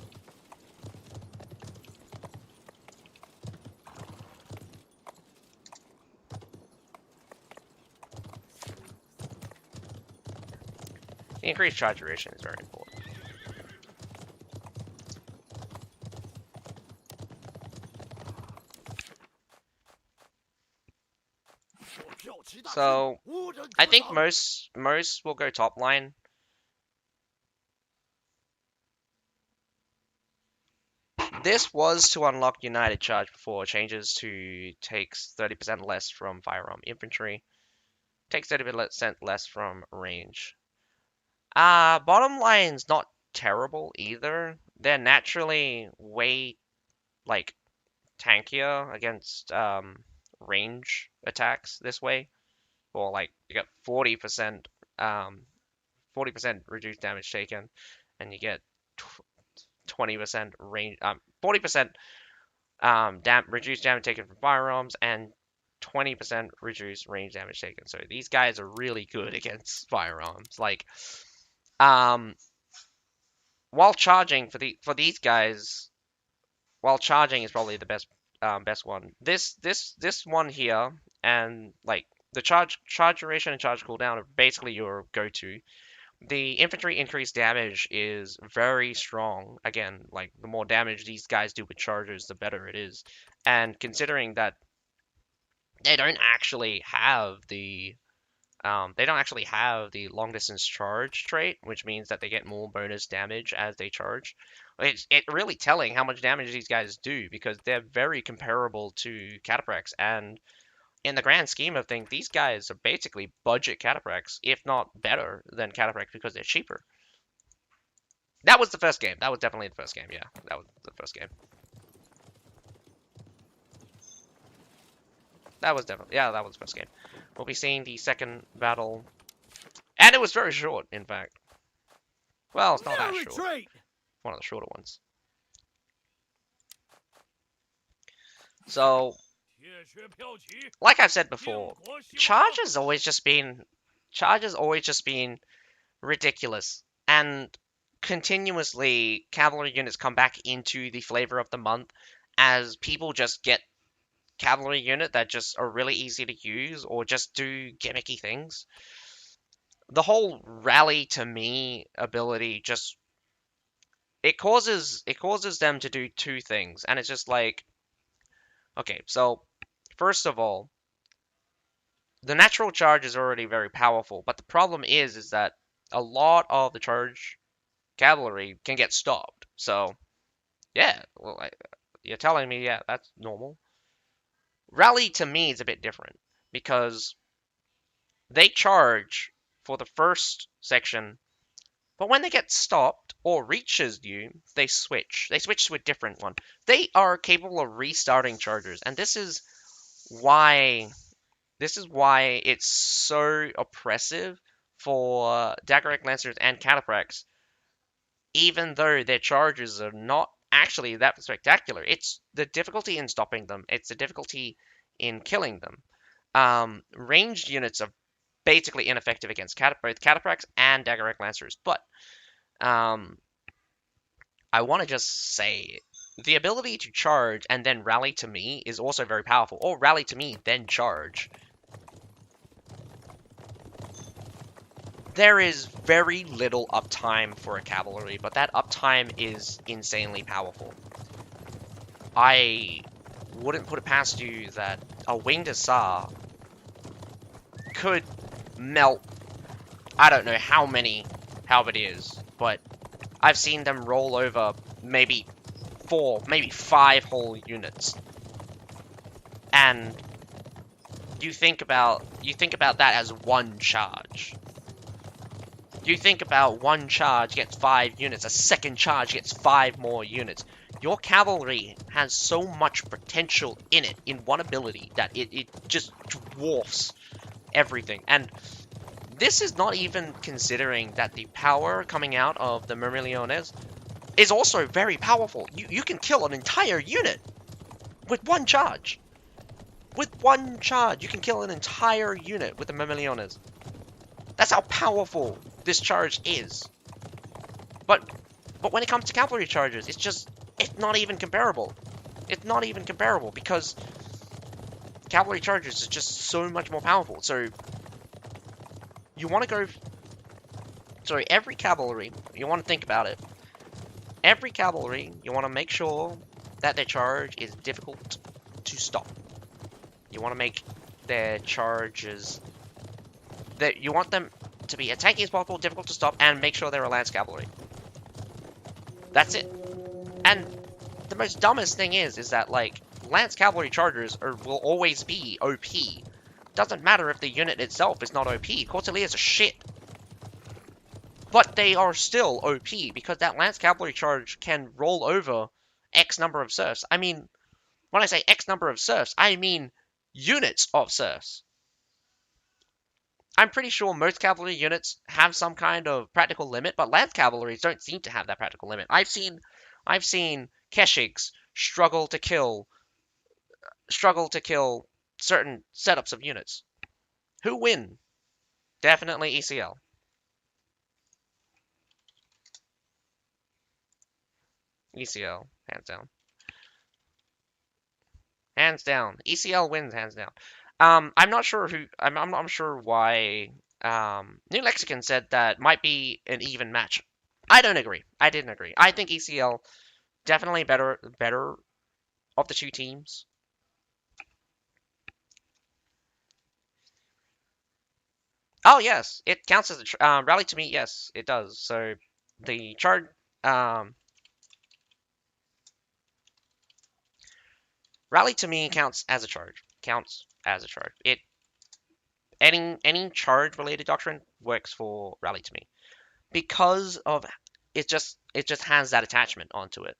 The increased charge duration is very important. So I think most will go top line. This was to unlock United Charge before changes to takes 30% less from firearm infantry, takes 30% less from range. Bottom line's not terrible either. They're naturally way like tankier against range attacks this way. Or like you get 40% 40% reduced damage taken, and you get 20% range 40% reduced damage taken from firearms and 20% reduced range damage taken. So these guys are really good against firearms. Like, while charging for these guys, while charging is probably the best one. This one here, and like the charge duration and charge cooldown are basically your go-to. The infantry increased damage is very strong. Again, like the more damage these guys do with chargers, the better it is. And considering that they don't actually have the long distance charge trait, which means that they get more bonus damage as they charge. It's really telling how much damage these guys do, because they're very comparable to Cataphrax, and in the grand scheme of things, these guys are basically budget Cataphrax, if not better than Cataphrax, because they're cheaper. That was the first game. That was definitely the first game, yeah. That was the first game. That was the first game. We'll be seeing the second battle. And it was very short, in fact. Well, it's not that short. One of the shorter ones. So, like I've said before, charge has always just been ridiculous, and continuously cavalry units come back into the flavor of the month as people just get cavalry unit that just are really easy to use or just do gimmicky things. The whole rally to me ability just it causes them to do two things, and it's just like, okay, so first of all, the natural charge is already very powerful, but the problem is that a lot of the charge cavalry can get stopped. So yeah, well, you're telling me, yeah, that's normal. Rally to me is a bit different, because they charge for the first section, but when they get stopped or reaches you, they switch. They switch to a different one. They are capable of restarting chargers, and this is why it's so oppressive for Daggerac Lancers and Cataphracts, even though their charges are not actually that spectacular. It's the difficulty in stopping them. It's the difficulty in killing them. Ranged units are basically ineffective against both Cataphracts and Daggerac Lancers, but I want to just say the ability to charge and then rally to me is also very powerful. Or rally to me, then charge. there is very little uptime for a cavalry, but that uptime is insanely powerful. I wouldn't put it past you that a winged hussar could melt, I don't know how many halberdiers, but I've seen them roll over maybe 4, maybe 5 whole units. And you think about that as one charge. You think about one charge gets 5 units, a second charge gets 5 more units. Your cavalry has so much potential in it, in one ability, that it just dwarfs everything. And this is not even considering that the power coming out of the Myrmillones is also very powerful. You can kill an entire unit with one charge. With one charge, you can kill an entire unit with the Myrmillones. That's how powerful this charge is. But when it comes to cavalry charges, it's not even comparable. It's not even comparable because cavalry charges is just so much more powerful. So you want to go... Sorry, every cavalry, you want to think about it. Every cavalry, you want to make sure that their charge is difficult to stop. You want to make their charges... that you want them to be as tanky as possible, difficult to stop, and make sure they're a lance cavalry. That's it. And the most dumbest thing is that, like, lance cavalry chargers will always be OP. Doesn't matter if the unit itself is not OP. Corteliers are shit. But they are still OP, because that lance cavalry charge can roll over X number of serfs. I mean, when I say X number of serfs, I mean units of serfs. I'm pretty sure most cavalry units have some kind of practical limit, but lance cavalries don't seem to have that practical limit. I've seen Keshiks struggle to kill certain setups of units. Who win? Definitely ECL. ECL, hands down. Hands down. ECL wins, hands down. I'm not sure who. I'm not sure why. New Lexicon said that might be an even match. I don't agree. I didn't agree. I think ECL definitely better of the two teams. Oh yes, it counts as a rally to me. Yes, it does. So the charge. Rally to me counts as a charge. Any charge related doctrine works for rally to me because of it just has that attachment onto it.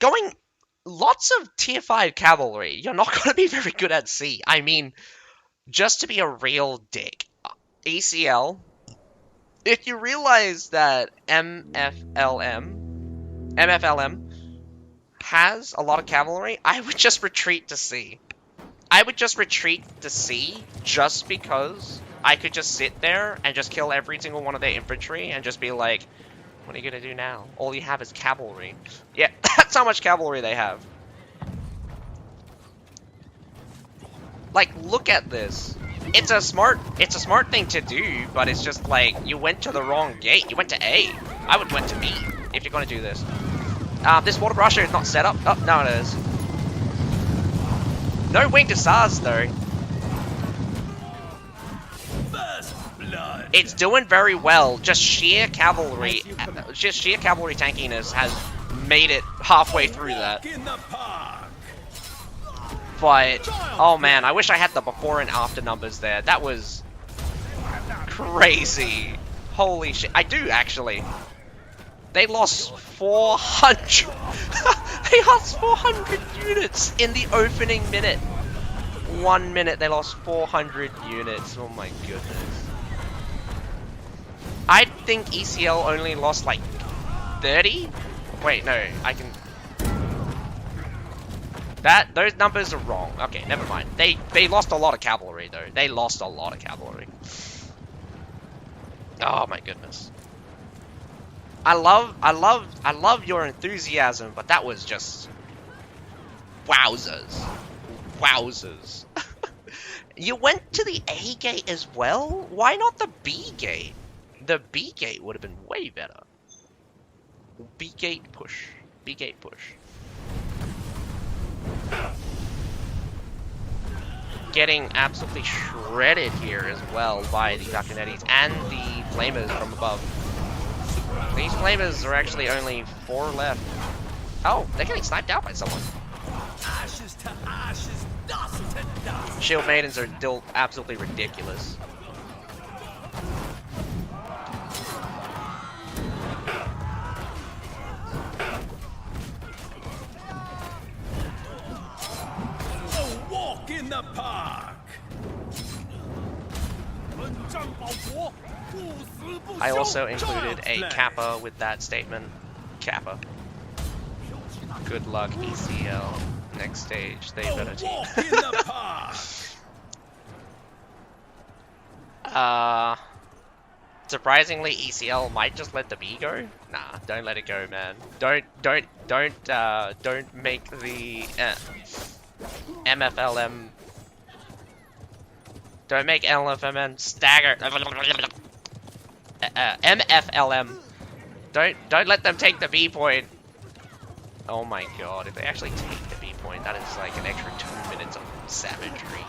Going lots of tier 5 cavalry, you're not going to be very good at sea. I mean, just to be a real dick, ACL, if you realize that MFLM has a lot of cavalry, I would just retreat to sea. I would just retreat to sea just because I could just sit there and just kill every single one of their infantry and just be like, what are you gonna do now? All you have is cavalry. Yeah, that's how much cavalry they have. Like, look at this. It's a smart thing to do, but it's just like, you went to the wrong gate. You went to A. I would went to B if you're gonna do this. This water brusher is not set up. Oh, no it is. No winged hussars though. It's doing very well. Just sheer cavalry tankiness has made it halfway through that. But, oh man, I wish I had the before and after numbers there. That was crazy. Holy shit. I do, actually. They lost 400. They lost 400 units in the opening minute. 1 minute, they lost 400 units. Oh my goodness. I think ECL only lost like 30? Wait, no, I can... Those numbers are wrong. Okay, never mind. They lost a lot of cavalry though. They lost a lot of cavalry. Oh my goodness. I love your enthusiasm, but that was just Wowzers. Wowzers. You went to the A gate as well? Why not the B gate? The B gate would have been way better. B gate push. B gate push. Getting absolutely shredded here as well by the Falconettis and the Flamers from above. These Flamers are actually only 4 left. Oh, they're getting sniped out by someone. Ashes to ashes, dust to dust. Shield Maidens are still absolutely ridiculous. A walk in the park. I also included a Kappa with that statement. Kappa. Good luck, ECL. Next stage, they better team. Walk in the park. Surprisingly, ECL might just let the B go. Nah, don't let it go, man. Don't make the MFLM. Don't make LFMN stagger. MFLM. Don't let them take the B point. Oh my god, if they actually take the B point, that is like an extra 2 minutes of savagery.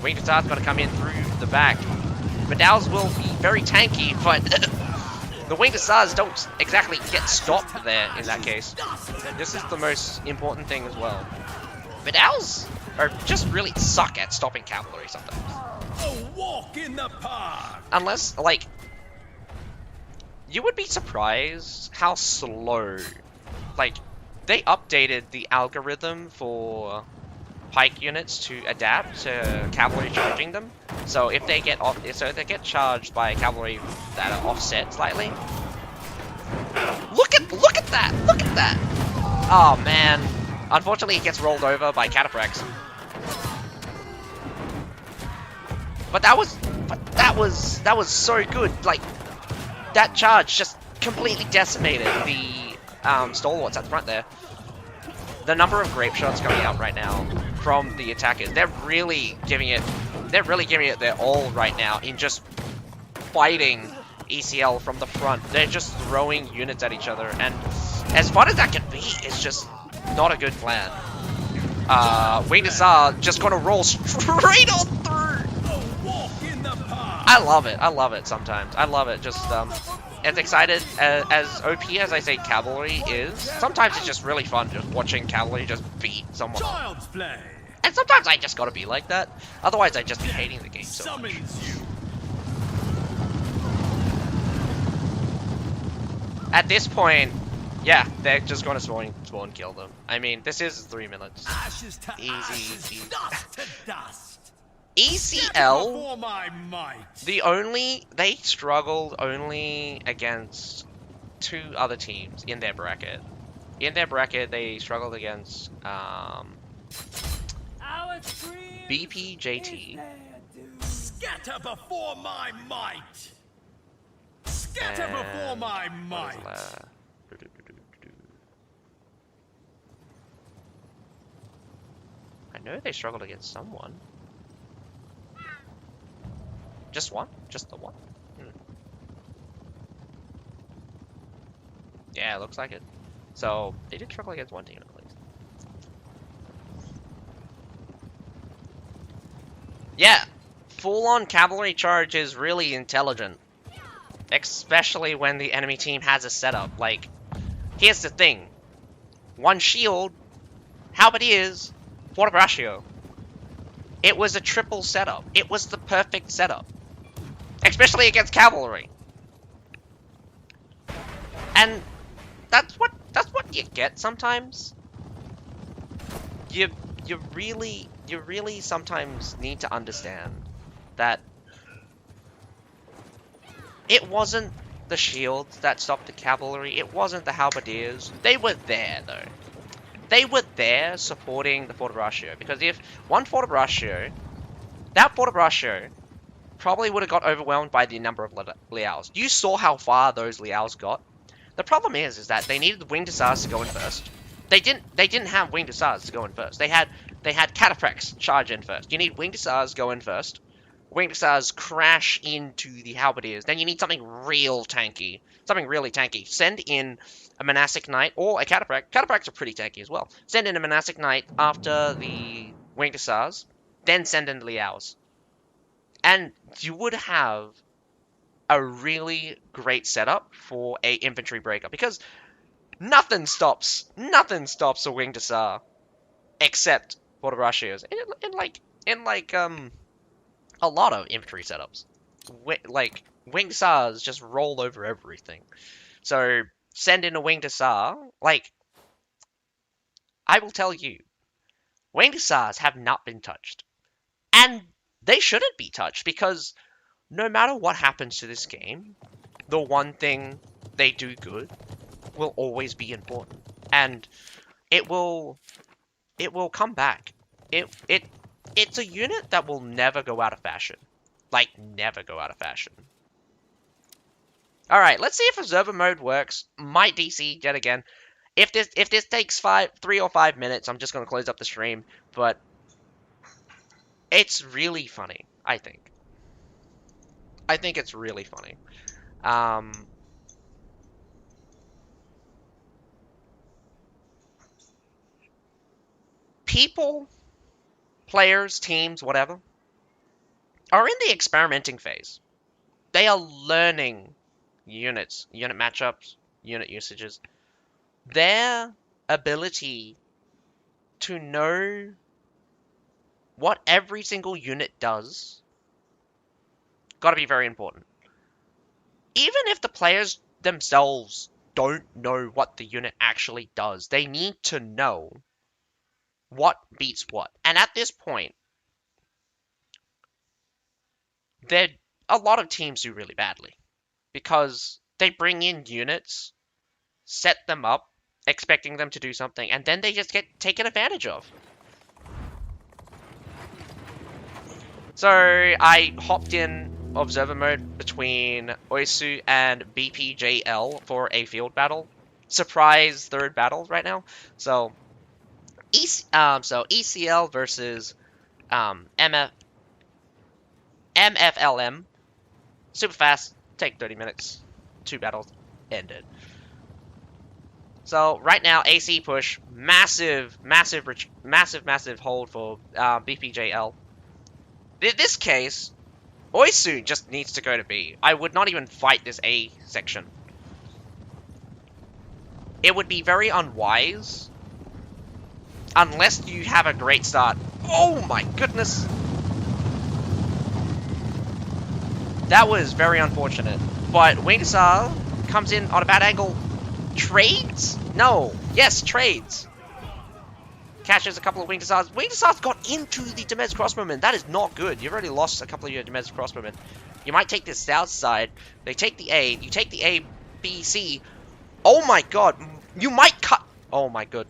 Winged Hussar's gonna come in through the back. Vidals will be very tanky, but the Winged Hussars don't exactly get stopped there in that case. And this is the most important thing as well. Vidals are just really suck at stopping cavalry sometimes. A walk in the park. Unless, like, you would be surprised how slow, like, they updated the algorithm for pike units to adapt to cavalry charging them. So if they get charged by cavalry that are offset slightly. Look at that! Look at that! Oh man. Unfortunately, it gets rolled over by cataphracts. But that was so good. Like, that charge just completely decimated the stalwarts at the front there. The number of grape shots coming out right now from the attackers, they're really giving it their all right now in just fighting ECL from the front. They're just throwing units at each other, and as fun as that can be, it's just not a good plan. Winged Hussar just gonna roll straight on through. I love it sometimes. I love it. Just as excited as OP as I say cavalry is, sometimes it's just really fun just watching cavalry just beat someone. Child's play. And sometimes I just gotta be like that. Otherwise I'd just be hating the game so much. At this point, yeah, they're just gonna spawn kill them. I mean, this is 3 minutes. Ashes to Easy, ashes, easy. dust to dust. ECL, Before my might. they struggled only against 2 other teams in their bracket. In their bracket, they struggled against BPJT. Scatter before my might. Scatter before my might. I know they struggled against someone. Just one? Just the one? Yeah, looks like it. So, they did struggle against one team at least. Yeah! Full-on cavalry charge is really intelligent. Especially when the enemy team has a setup. Like, here's the thing. One shield, halberdiers, Fort Braccio. It was a triple setup. It was the perfect setup. Especially against cavalry. And that's what you get sometimes. You really sometimes need to understand that it wasn't the shields that stopped the cavalry, it wasn't the halberdiers. They were there though. They were there supporting the Fort Braccio, because if one Fort Braccio, that Fort Braccio probably would have got overwhelmed by the number of Liaos. You saw how far those Liaos got. The problem is that they needed the Winged Hussars to go in first. They didn't have Winged Hussars to go in first. They had Cataphracts charge in first. You need Winged Hussars go in first. Winged Hussars crash into the Halberdiers. Then you need something real tanky. Something really tanky. Send in a Monastic Knight or a Cataphract. Cataphracts are pretty tanky as well. Send in a Monastic Knight after the Winged Hussars. Then send in the Liaos. And you would have a really great setup for a infantry breaker. Because nothing stops a Winged Hussar except for the Rushiers. In a lot of infantry setups. Like, Winged Hussars just roll over everything. So, send in a Winged Hussar. Like, I will tell you, Winged Hussars have not been touched. And they shouldn't be touched, because no matter what happens to this game, the one thing they do good will always be important. And it will come back. It's a unit that will never go out of fashion. Like, never go out of fashion. Alright, let's see if observer mode works. Might DC yet again. If this takes 3 or 5 minutes, I'm just gonna close up the stream. But it's really funny, I think. I think it's really funny. People, players, teams, whatever, are in the experimenting phase. They are learning units, unit matchups, unit usages. Their ability to know what every single unit does gotta be very important. Even if the players themselves don't know what the unit actually does, they need to know what beats what. And at this point, a lot of teams do really badly. Because they bring in units, set them up, expecting them to do something, and then they just get taken advantage of. So, I hopped in observer mode between OISU and BPJL for a field battle. Surprise third battle right now. So, ECL versus MFLM. Super fast, take 30 minutes. 2 battles, ended. So, right now, AC push, massive hold for BPJL. In this case, OISU just needs to go to B. I would not even fight this A section. It would be very unwise unless you have a great start. Oh my goodness! That was very unfortunate. But Winged Hussar comes in on a bad angle. Trades? No. Yes, trades. Catches a couple of Winged Hussars. Winged Hussars got into the Demez crossbowmen. That is not good. You've already lost a couple of your Demez crossbowmen. You might take this south side. They take the A. You take the A, B, C. Oh my god. You might cut. Oh my god.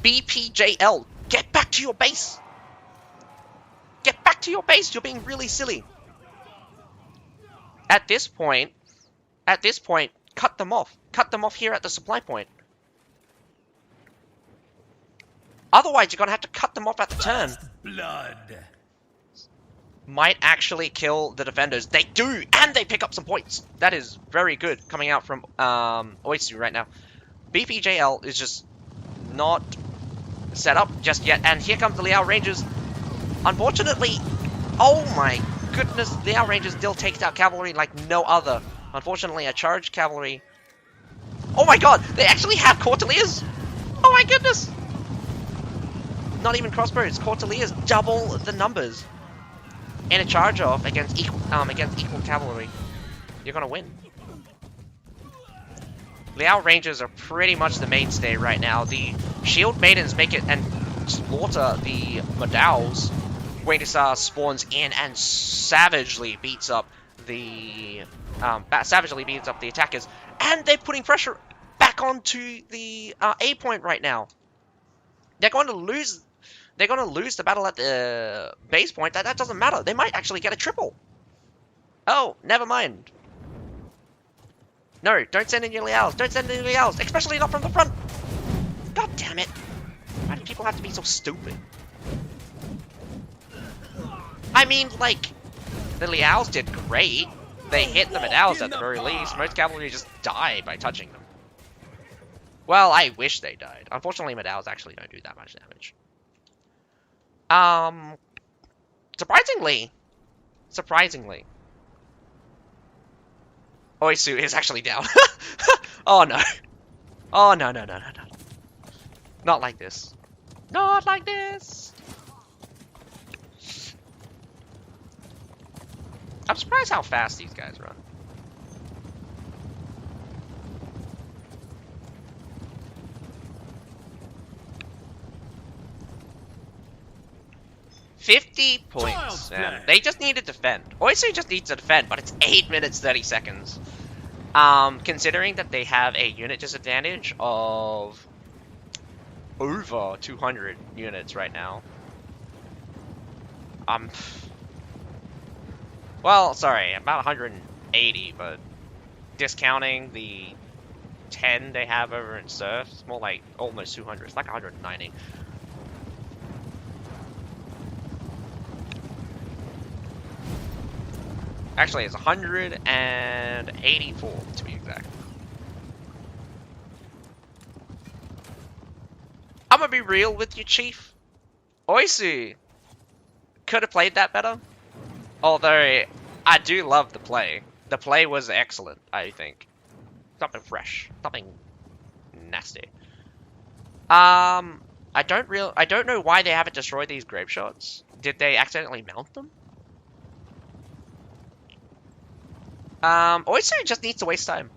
BPJL. Get back to your base. Get back to your base. You're being really silly. At this point, cut them off. Cut them off here at the supply point. Otherwise, you're going to have to cut them off at the turn. Blood. Might actually kill the defenders. They do, and they pick up some points. That is very good coming out from OISU right now. BPJL is just not set up just yet. And here comes the Liao Rangers. Unfortunately, oh my goodness, Liao Rangers still takes out cavalry like no other. Unfortunately, a charged cavalry. Oh my god, they actually have Courtiers! Oh my goodness! Not even crossbows, Courtiers double the numbers. In a charge off against equal cavalry. You're gonna win. Liao Rangers are pretty much the mainstay right now. The Shield Maidens make it and slaughter the Madows. Winged Hussar spawns in and savagely beats up the attackers, and they're putting pressure back onto the A point right now. They're going to lose. They're going to lose the battle at the base point. That doesn't matter. They might actually get a triple. Oh, never mind. No, don't send in your Liaos. Don't send in your Liaos, especially not from the front. God damn it! Why do people have to be so stupid? I mean, like, the Liaos did great. They hit the Medaos at the very least. Most cavalry just die by touching them. Well, I wish they died. Unfortunately, Medaos actually don't do that much damage. Surprisingly, OISU is actually down. Oh no. Oh no, no, no, no, no. Not like this. Not like this. I'm surprised how fast these guys run. $50 points, man. They just need to defend. OISU just needs to defend, but it's 8 minutes 30 seconds. Considering that they have a unit disadvantage of over 200 units right now. Well, sorry, about 180, but discounting the 10 they have over in Surf, it's more like almost 200. It's like 190. Actually, it's 184 to be exact. I'm gonna be real with you, Chief. OISU could have played that better. Although, I do love the play. The play was excellent, I think. Something fresh. Something nasty. I don't know why they haven't destroyed these grape shots. Did they accidentally mount them? OISU just needs to waste time.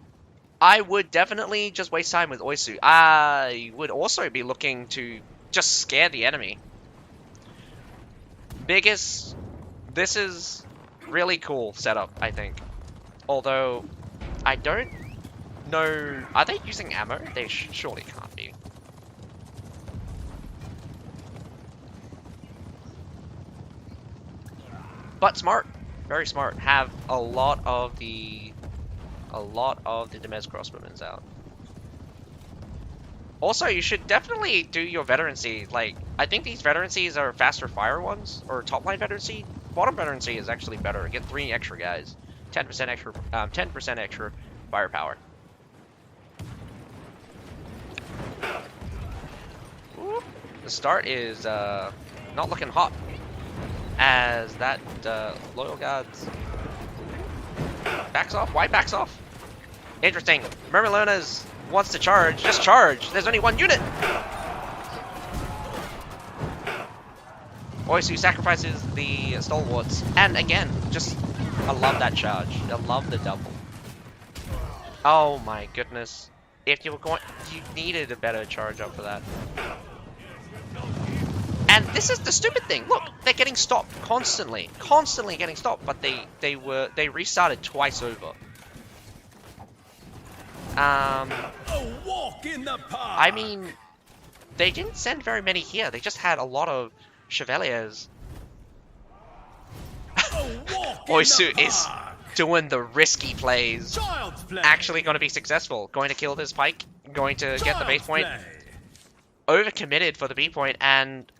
I would definitely just waste time with OISU. I would also be looking to just scare the enemy. This is really cool setup, I think. Although, I don't know... Are they using ammo? They surely can't be. But smart. Very smart. Have a lot of the Demez crossbowmen out. Also, you should definitely do your veterancy. Like, I think these veterancies are faster fire ones, or top line veterancy. Bottom veterancy is actually better. Get 3 extra guys, 10% extra, 10% extra firepower. Whoop. The start is not looking hot, as that loyal guards backs off. Why backs off? Interesting. Mermilonas wants to charge. Just charge. There's only 1 unit. OISU sacrifices the stalwarts. And again, just, I love that charge. I love the double. Oh my goodness. If you were going, you needed a better charge up for that. And this is the stupid thing. Look, they're getting stopped constantly. Constantly getting stopped, but they restarted twice over. A walk in the park. I mean, they didn't send very many here. They just had a lot of Chevaliers. OISU is doing the risky plays. Actually going to be successful. Going to kill this pike. Going to get the base point. Overcommitted for the B point, and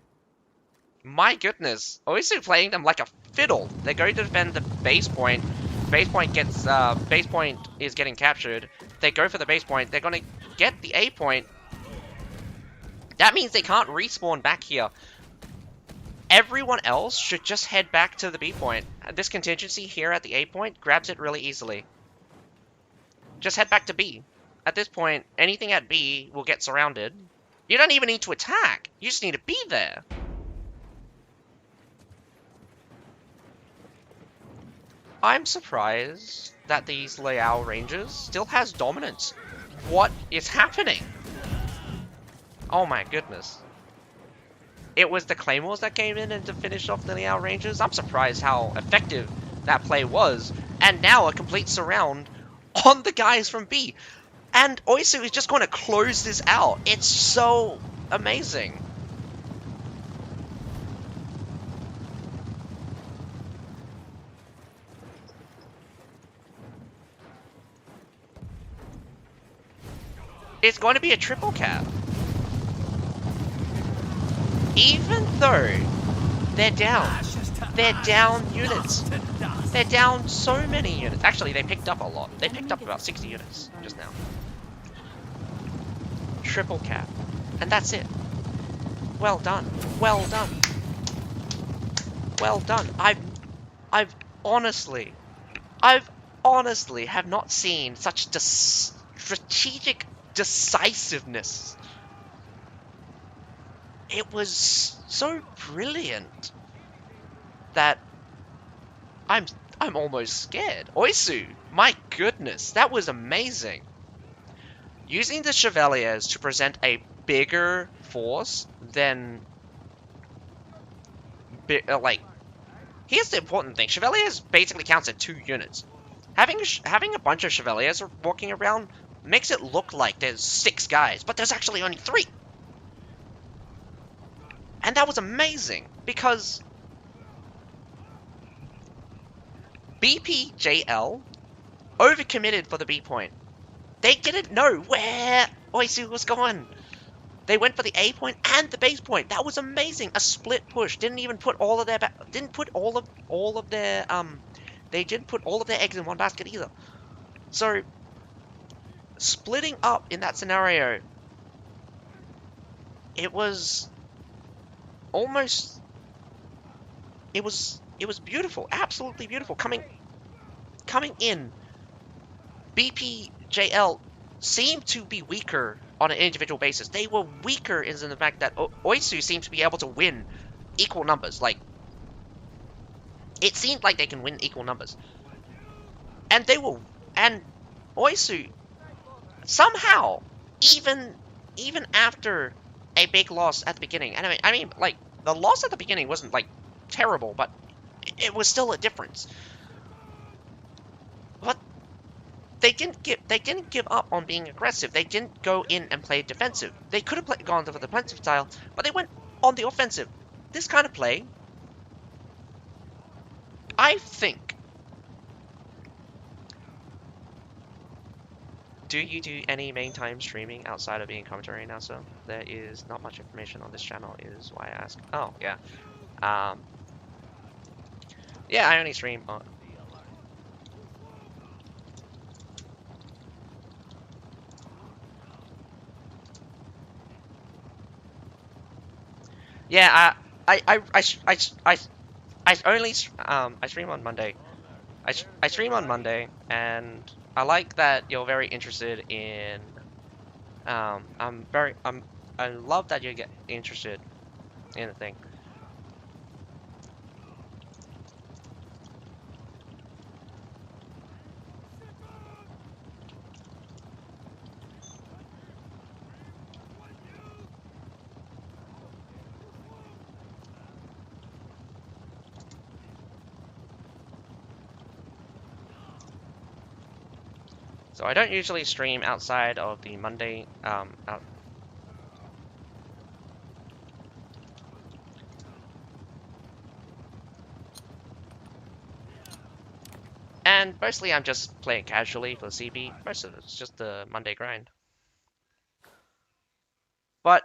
my goodness, OISU playing them like a fiddle. They're going to defend the base point. Base point is getting captured. They go for the base point. They're going to get the A point. That means they can't respawn back here. Everyone else should just head back to the B point. This contingency here at the A point grabs it really easily. Just head back to B. At this point, anything at B will get surrounded. You don't even need to attack. You just need to be there. I'm surprised that these Liao Rangers still has dominance. What is happening? Oh my goodness. It was the Claymores that came in and to finish off the Liao Rangers. I'm surprised how effective that play was. And now a complete surround on the guys from B. And OISU is just going to close this out. It's so amazing. It's going to be a triple cap. even though they're down, Ashes to they're ashes, down units. dust to dust. They're down so many units. Actually, they picked up a lot. They picked up about 60 units just now. Triple cap. And that's it. Well done. Well done. Well done. I've honestly have not seen such strategic decisiveness. It was so brilliant that I'm almost scared. OISU, my goodness, that was amazing. Using the Chevaliers to present a bigger force than like, here's the important thing. Chevaliers basically counts as 2 units. Having a bunch of Chevaliers walking around makes it look like there's 6 guys, but there's actually only 3. And that was amazing, because BPJL overcommitted for the B point. They didn't know where OISU was going. They went for the A point and the base point. That was amazing. A split push. Didn't even put all of their they didn't put all of their eggs in one basket either. So splitting up in that scenario, it was almost it was beautiful, absolutely beautiful. Coming in, BPJL seemed to be weaker on an individual basis. They were weaker in the fact that OISU seemed to be able to win equal numbers. Like, it seemed like they can win equal numbers. And OISU somehow, even after a big loss at the beginning, and I mean, like, the loss at the beginning wasn't, like, terrible, but it was still a difference. But they didn't give up on being aggressive. They didn't go in and play defensive. They could have gone for the defensive style, but they went on the offensive. This kind of play, I think. Do you do any main time streaming outside of being commentary now? So there is not much information on this channel, is why I ask. Oh yeah, yeah, I only stream on. Yeah, I only I stream on Monday. I stream on Monday, and I like that you're very interested in. I love that you get interested in the thing. So I don't usually stream outside of the Monday, and mostly I'm just playing casually for CB. Most of it's just the Monday grind. But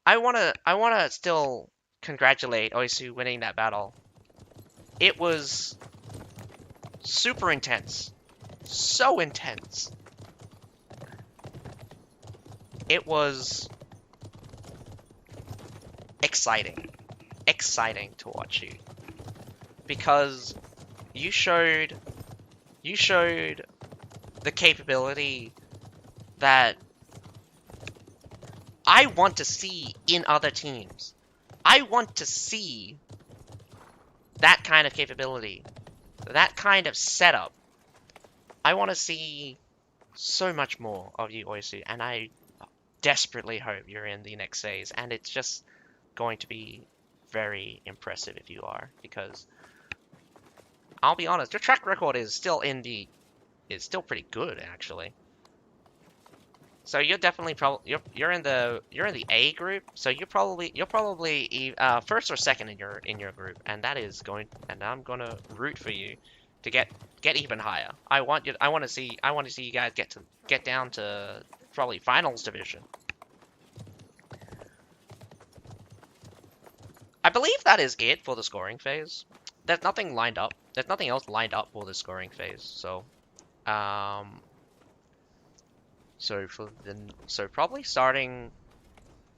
I wanna still congratulate OISU winning that battle. It was super intense. So intense. It was exciting. Exciting to watch you. Because you showed the capability that I want to see in other teams. I want to see that kind of capability. That kind of setup. I want to see so much more of you, OISU, and I desperately hope you're in the next phase, and it's just going to be very impressive if you are, because I'll be honest, your track record is still pretty good, actually. So you're definitely you're in the A group, so you're probably first or second in your group, and I'm gonna root for you to get even higher. I want to see you guys get down to probably finals division. believe that is it for the scoring phase. There's nothing lined up. There's nothing else lined up for the scoring phase. So, so probably starting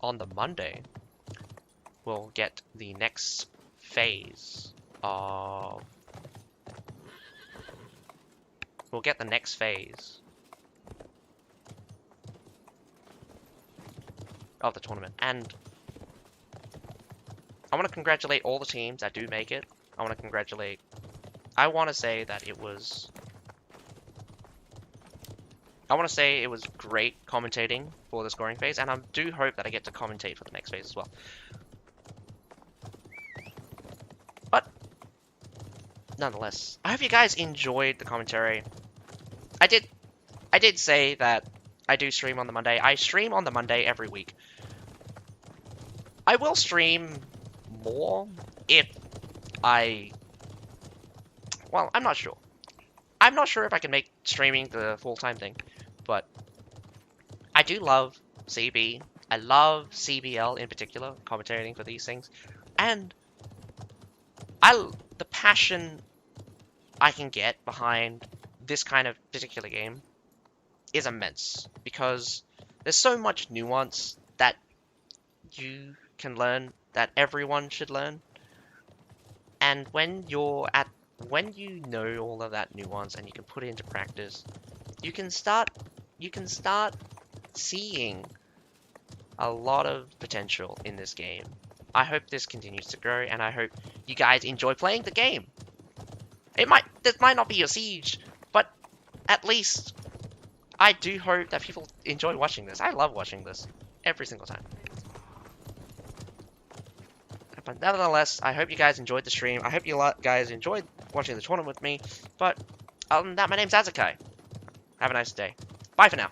on the Monday, we'll get the next phase of. We'll get the next phase of the tournament, and I want to congratulate all the teams that do make it. I want to say that it was. I want to say it was great commentating for the scoring phase, and I do hope that I get to commentate for the next phase as well. But nonetheless, I hope you guys enjoyed the commentary. I did say that I do stream on the Monday. I stream on the Monday every week. I will stream more if well, I'm not sure. I'm not sure if I can make streaming the full-time thing, but I do love CB. I love CBL in particular, commentating for these things, and the passion I can get behind this kind of particular game is immense, because there's so much nuance that you can learn, that everyone should learn, and when you know all of that nuance and you can put it into practice, you can start seeing a lot of potential in this game. I hope this continues to grow, and I hope you guys enjoy playing the game. This might not be a siege, but at least I do hope that people enjoy watching this. I love watching this every single time. But nevertheless, I hope you guys enjoyed the stream. I hope you guys enjoyed watching the tournament with me. But other than that, my name's Azakai. Have a nice day. Bye for now.